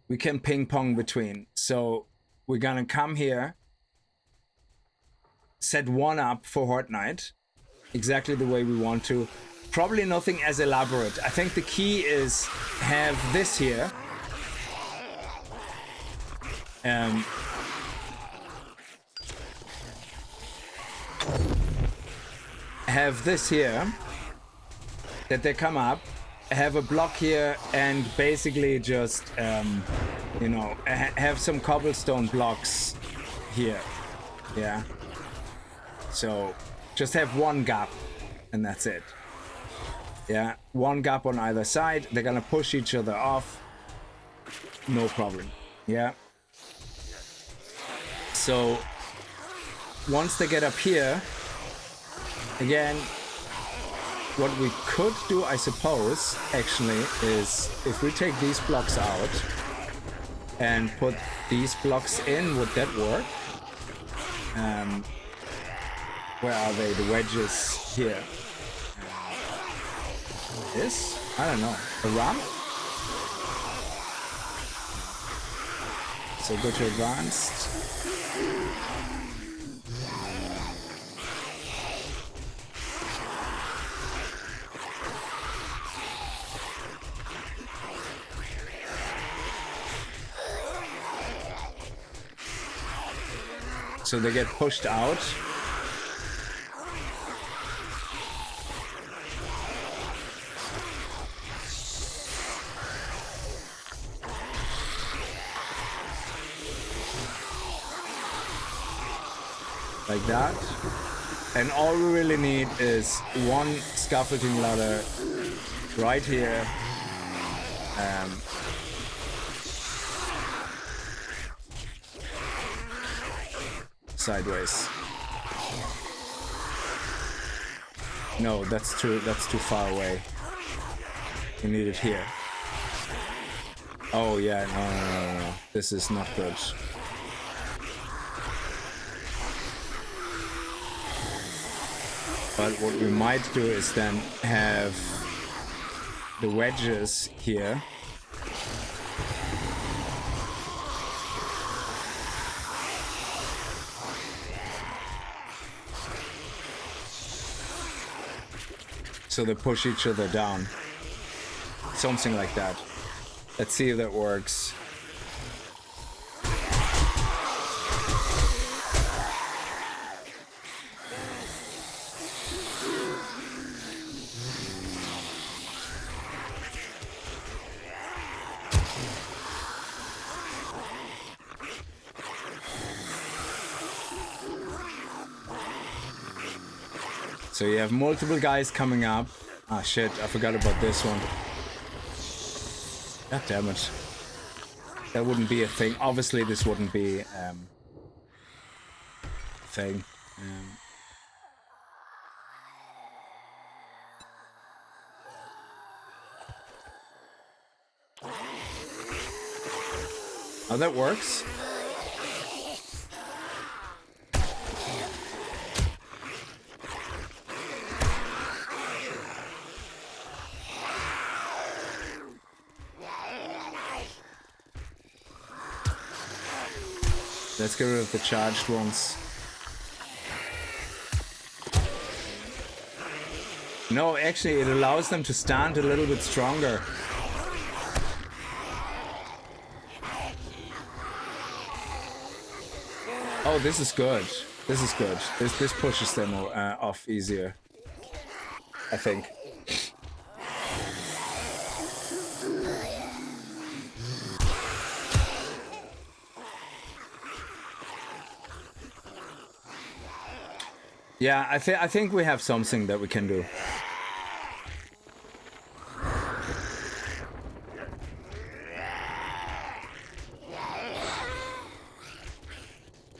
we can ping pong between. So we're gonna come here, set one up for Horde night, exactly the way we want to. Probably nothing as elaborate. I think the key is have this here. Have this here, that they come up, have a block here, and basically just, you know, have some cobblestone blocks here. Yeah. So just have one gap, and that's it. Yeah, one gap on either side. They're gonna push each other off. No problem. Yeah. So once they get up here, again, what we could do, I suppose, actually, is if we take these blocks out and put these blocks in, would that work? Where are they? The wedges here. This? I don't know. A ramp? So go to advanced. So they get pushed out. like that. And all we really need is one scaffolding ladder right here. Sideways. No, that's too far away. We need it here. Oh yeah, no. This is not good. But what we might do is then have the wedges here. So they push each other down. Something like that. Let's see if that works. So you have multiple guys coming up. Ah shit, I forgot about this one. God damn it. That wouldn't be a thing. Obviously this wouldn't be a thing. Oh, that works. Let's get rid of the charged ones. No, actually, it allows them to stand a little bit stronger. Oh, this is good. This is good. This pushes them off easier, I think. Yeah, I think we have something that we can do.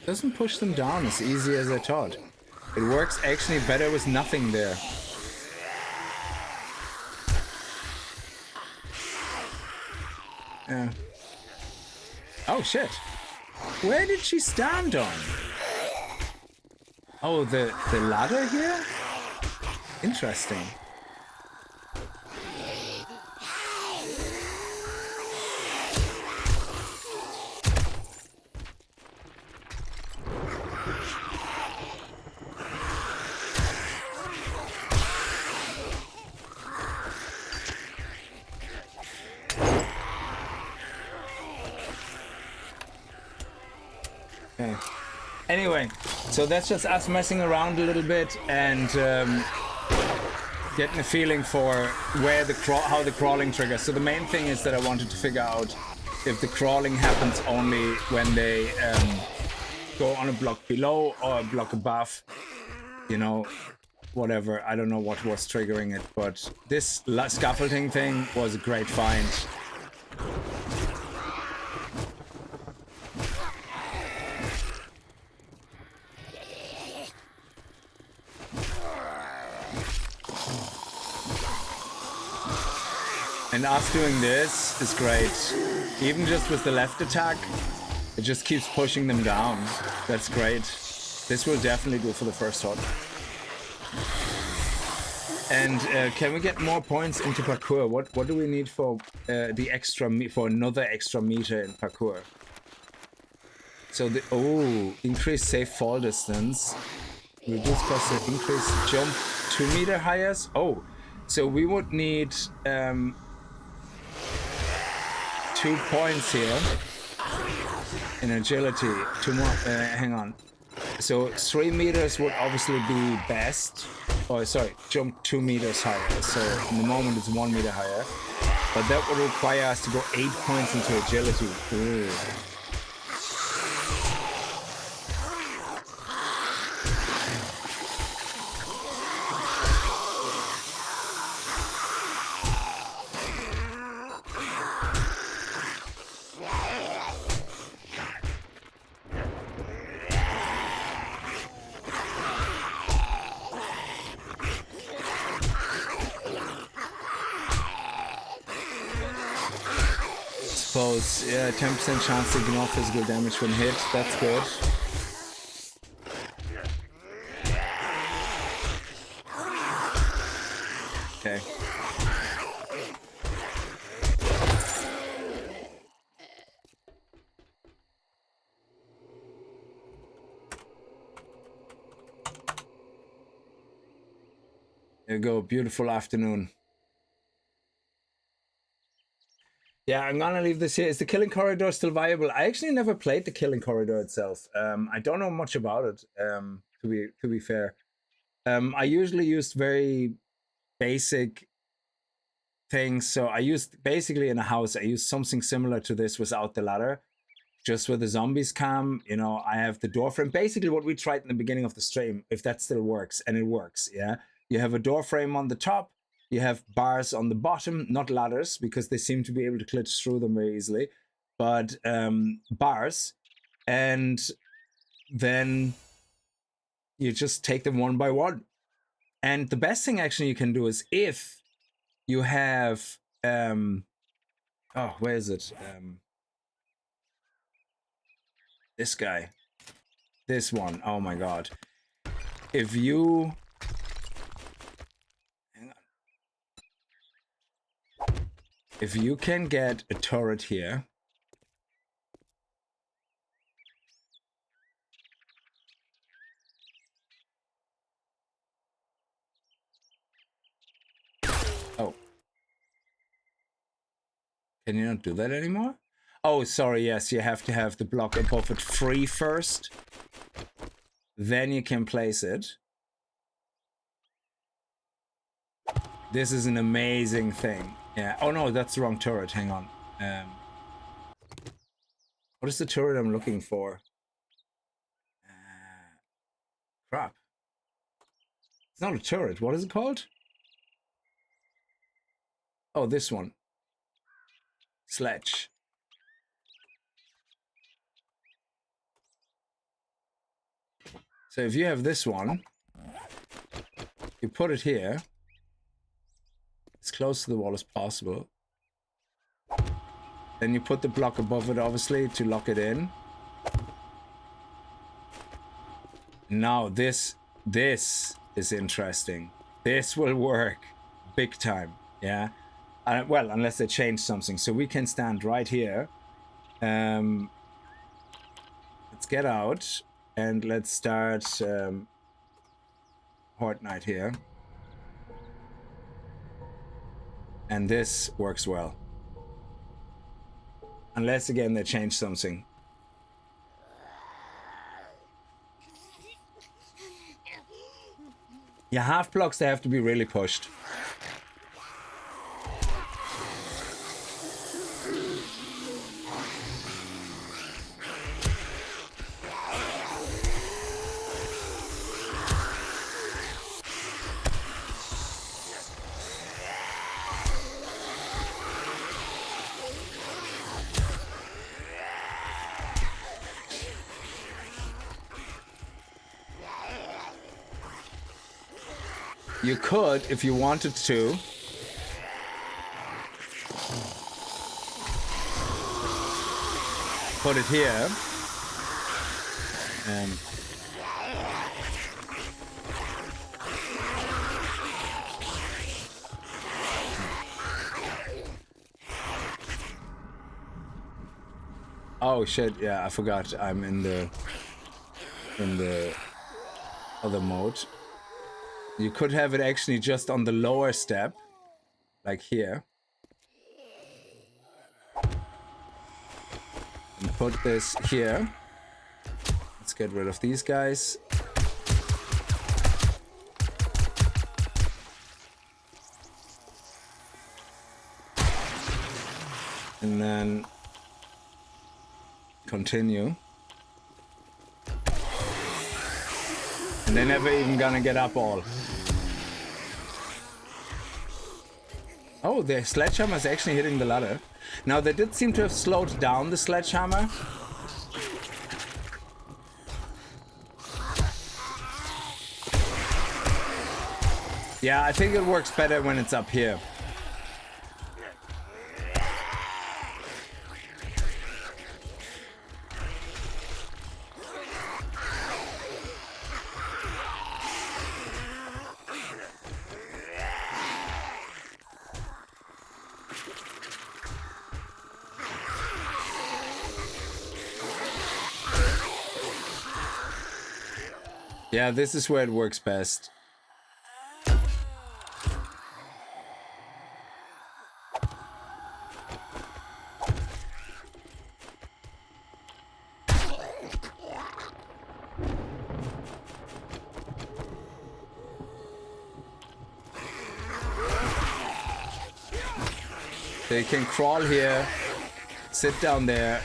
Doesn't push them down as easy as I thought. It works actually better with nothing there. Yeah. Oh shit. Where did she stand on? Oh, the ladder here? Interesting. Okay. Anyway, so that's just us messing around a little bit and getting a feeling for where how the crawling triggers. So the main thing is that I wanted to figure out if the crawling happens only when they go on a block below or a block above. You know, whatever. I don't know what was triggering it, but this scaffolding thing was a great find. And us doing this is great. Even just with the left attack, it just keeps pushing them down. That's great. This will definitely do for the first horde. And can we get more points into parkour? What do we need for the extra for another extra meter in parkour? So increase safe fall distance. Reduce cost of increase jump 2 meter highest. Oh, so we would need 2 points here in agility. 2 more. Hang on. So 3 meters would obviously be best. Oh, sorry, jump 2 meters higher. So in the moment it's 1 meter higher, but that would require us to go 8 points into agility. Ooh. Close. Yeah, 10% chance to ignore physical damage when hit. That's good. Okay. There you go. Beautiful afternoon. Yeah, I'm gonna leave this here. Is the killing corridor still viable? I actually never played the killing corridor itself. I don't know much about it. To be fair, I usually used very basic things. So I used basically in a house. I used something similar to this without the ladder, just with the zombies cam. You know, I have the door frame. Basically, what we tried in the beginning of the stream, if that still works, and it works. Yeah, you have a door frame on the top. You have bars on the bottom, not ladders, because they seem to be able to glitch through them very easily, but bars. And then you just take them one by one. And the best thing actually you can do is if you have, oh, where is it? This guy. This one. Oh my God. If you... If you can get a turret here, oh, can you not do that anymore? Oh, sorry, yes, you have to have the block above it free first, then you can place it. This is an amazing thing. Yeah. Oh no, that's the wrong turret. Hang on. What is the turret I'm looking for? Crap. It's not a turret. What is it called? Oh, this one. Sledge. So if you have this one, you put it here, as close to the wall as possible. Then you put the block above it, obviously, to lock it in. Now this is interesting. This will work big time, yeah? Well, unless they change something. So we can stand right here. Let's get out and let's start Horde Night here. And this works well. Unless, again, they change something. Yeah, half blocks, they have to be really pushed. You could, if you wanted to, put it here. Oh shit, yeah, I forgot I'm in the other mode. You could have it actually just on the lower step, like here. And put this here. Let's get rid of these guys. And then continue. And they're never even gonna get up all. Oh, the sledgehammer is actually hitting the ladder. Now, they did seem to have slowed down the sledgehammer. Yeah, I think it works better when it's up here. Yeah, this is where it works best. So you can crawl here, sit down there.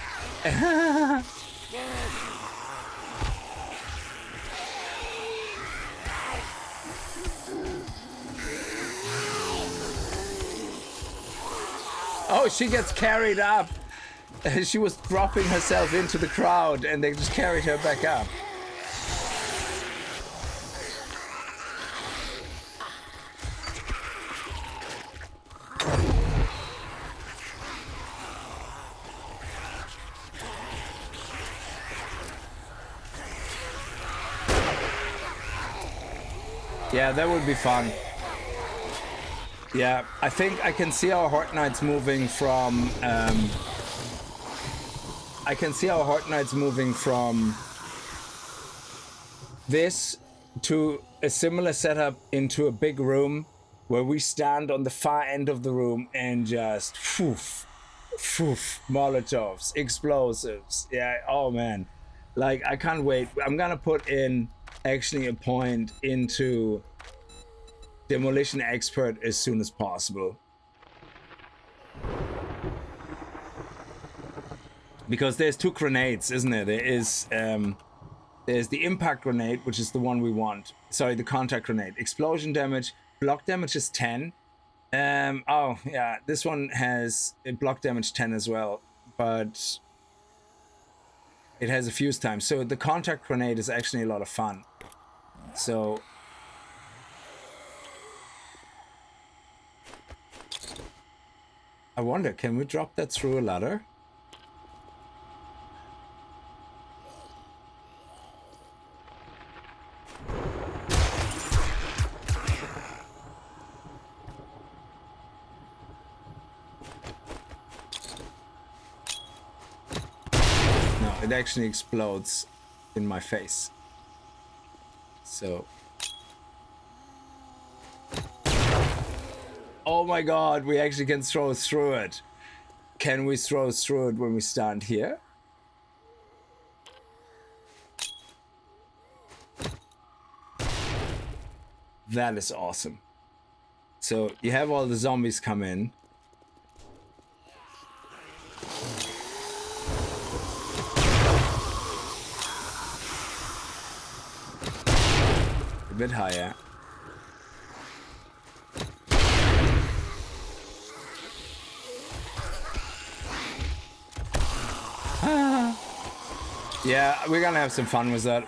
Oh, she gets carried up. She was dropping herself into the crowd and they just carried her back up. Yeah, that would be fun. Yeah, I think I can see our Horde Knights moving from this to a similar setup into a big room where we stand on the far end of the room and just Molotovs, explosives. Yeah, oh man. Like, I can't wait. I'm gonna put in actually a point into Demolition Expert as soon as possible. Because there's two grenades, isn't there? There's the impact grenade, which is the one we want. Sorry, the contact grenade. Explosion damage, block damage is 10. Oh yeah, this one has a block damage 10 as well, but it has a fuse time. So the contact grenade is actually a lot of fun. So I wonder, can we drop that through a ladder? No, it actually explodes in my face. So. Oh my god, we actually can throw through it. Can we throw through it when we stand here? That is awesome. So you have all the zombies come in. A bit higher. Yeah, we're gonna have some fun with that.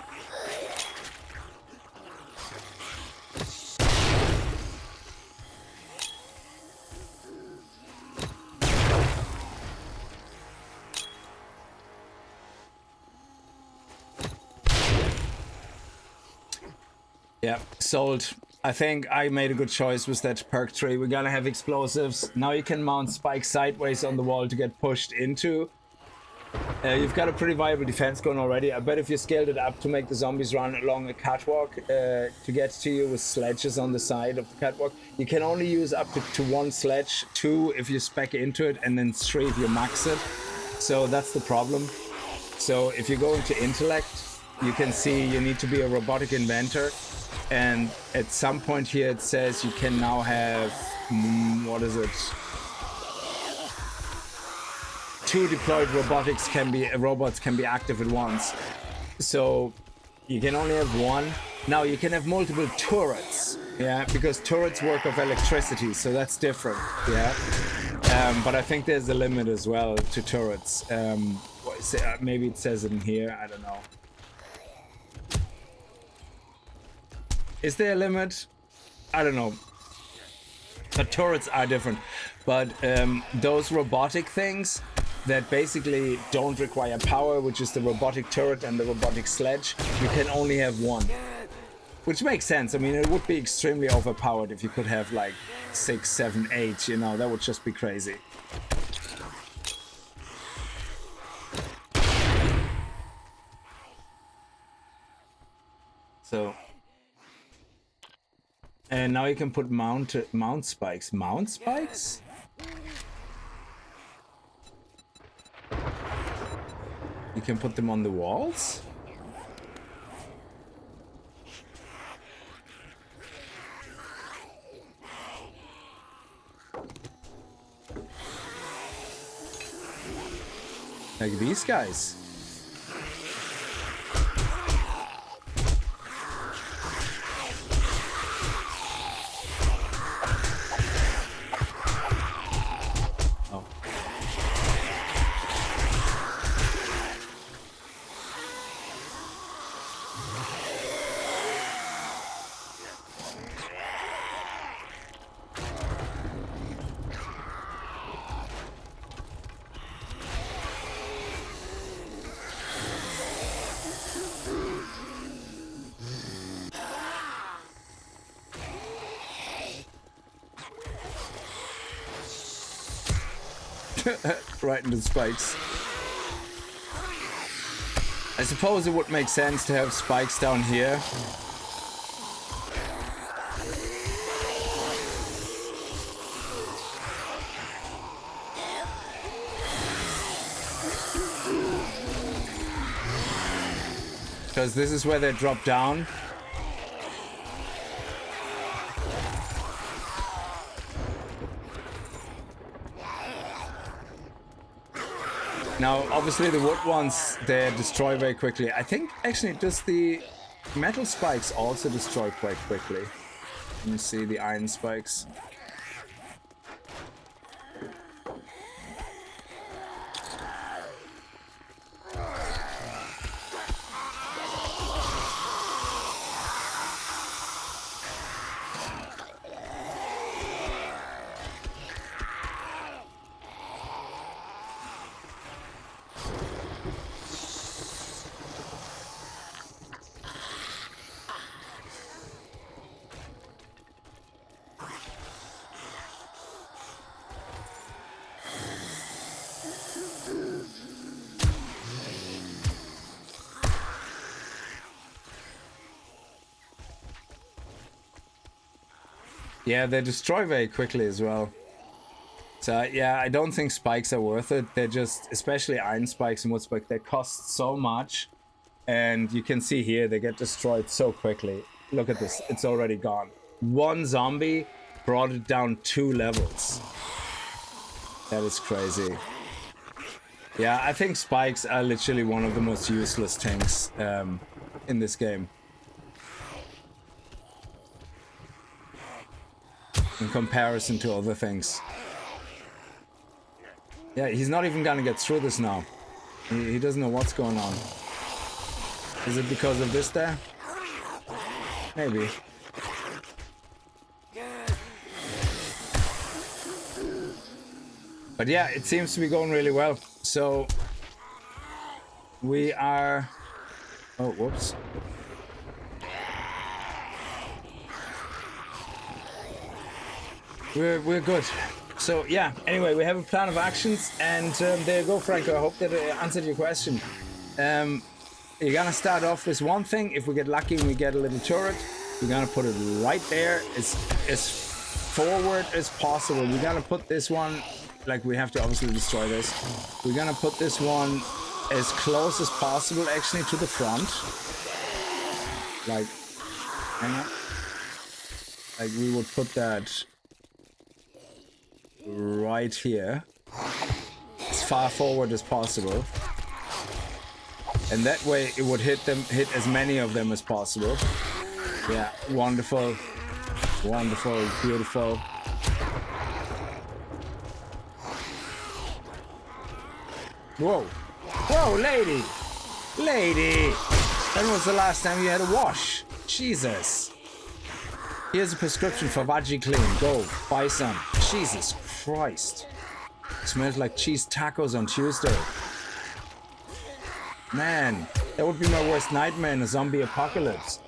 Yeah, sold. I think I made a good choice with that perk tree. We're gonna have explosives. Now you can mount spikes sideways on the wall to get pushed into. You've got a pretty viable defense going already. I bet if you scaled it up to make the zombies run along a catwalk to get to you with sledges on the side of the catwalk, you can only use up to one sledge, 2 if you spec into it, and then 3 if you max it. So that's the problem. So if you go into intellect, you can see you need to be a robotic inventor. And at some point here it says you can now have, what is it? 2 deployed robots can be active at once. So you can only have 1. Now you can have multiple turrets, yeah, because turrets work off electricity, so that's different, yeah. But I think there's a limit as well to turrets. Maybe it says it in here, I don't know. Is there a limit? I don't know. The turrets are different, but those robotic things that basically don't require power, which is the robotic turret and the robotic sledge, you can only have 1. Which makes sense. I mean, it would be extremely overpowered if you could have like 6, 7, 8, you know, that would just be crazy. So, and now you can put mount spikes. Mount spikes? You can put them on the walls? Like these guys. Oh. Right into the spikes. I suppose it would make sense to have spikes down here. Because this is where they drop down. Now, obviously the wood ones, they destroy very quickly. I think, actually, does the metal spikes also destroy quite quickly? Let me see the iron spikes. Yeah, they destroy very quickly as well. So yeah, I don't think spikes are worth it. They're just, especially iron spikes and wood spikes, they cost so much. And you can see here, they get destroyed so quickly. Look at this, it's already gone. One zombie brought it down 2 levels. That is crazy. Yeah, I think spikes are literally one of the most useless things in this game. In comparison to other things. Yeah, he's not even gonna get through this now. He doesn't know what's going on. Is it because of this there? Maybe. But yeah, it seems to be going really well. So we are... Oh, whoops. We're good. So yeah, anyway, we have a plan of actions, and there you go, Franco. I hope that answered your question. You're gonna start off with one thing. If we get lucky and we get a little turret, we're gonna put it right there, as forward as possible. We're gonna put this one, like, we have to obviously destroy this. We're gonna put this one as close as possible, actually, to the front. Like, hang on. Like, we would put that right here, as far forward as possible, and that way it would hit as many of them as possible. Yeah, wonderful, wonderful, beautiful. Whoa, whoa, lady, when was the last time you had a wash? Jesus. Here's a prescription for Veggie Clean. Go buy some. Jesus Christ. Smells like cheese tacos on Tuesday. Man, that would be my worst nightmare in a zombie apocalypse.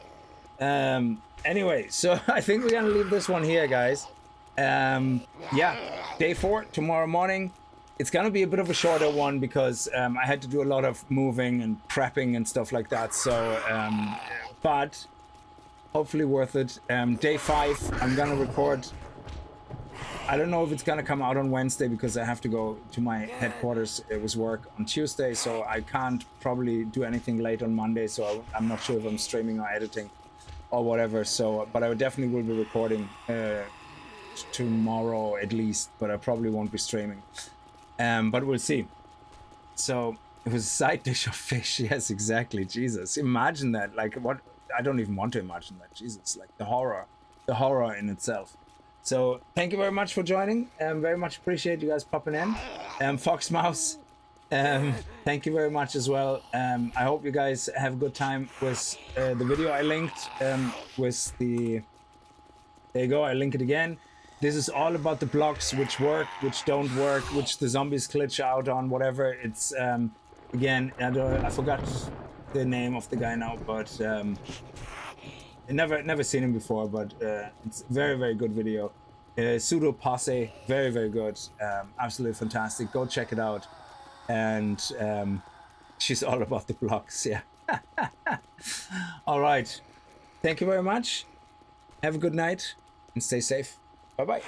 Anyway, so I think we're gonna leave this one here, guys. Yeah, day 4, tomorrow morning. It's gonna be a bit of a shorter one because I had to do a lot of moving and prepping and stuff like that. So, but hopefully worth it. Day 5, I'm gonna record. I don't know if it's gonna come out on Wednesday because I have to go to my headquarters. It was work on Tuesday, so I can't probably do anything late on Monday. So I'm not sure if I'm streaming or editing or whatever. So, but I definitely will be recording tomorrow at least. But I probably won't be streaming. But we'll see. So it was a side dish of fish. Yes, exactly. Jesus, imagine that. Like what? I don't even want to imagine that. Jesus, like the horror in itself. So thank you very much for joining. Very much appreciate you guys popping in. Fox Mouse, thank you very much as well. I hope you guys have a good time with the video I linked. With the, there you go. I link it again. This is all about the blocks, which work, which don't work, which the zombies glitch out on, whatever. It's again, I forgot the name of the guy now, but. Never seen him before, but it's very, very good video. Pseudo Posse, very, very good. Absolutely fantastic. Go check it out. And she's all about the blocks, yeah. All right. Thank you very much. Have a good night and stay safe. Bye-bye.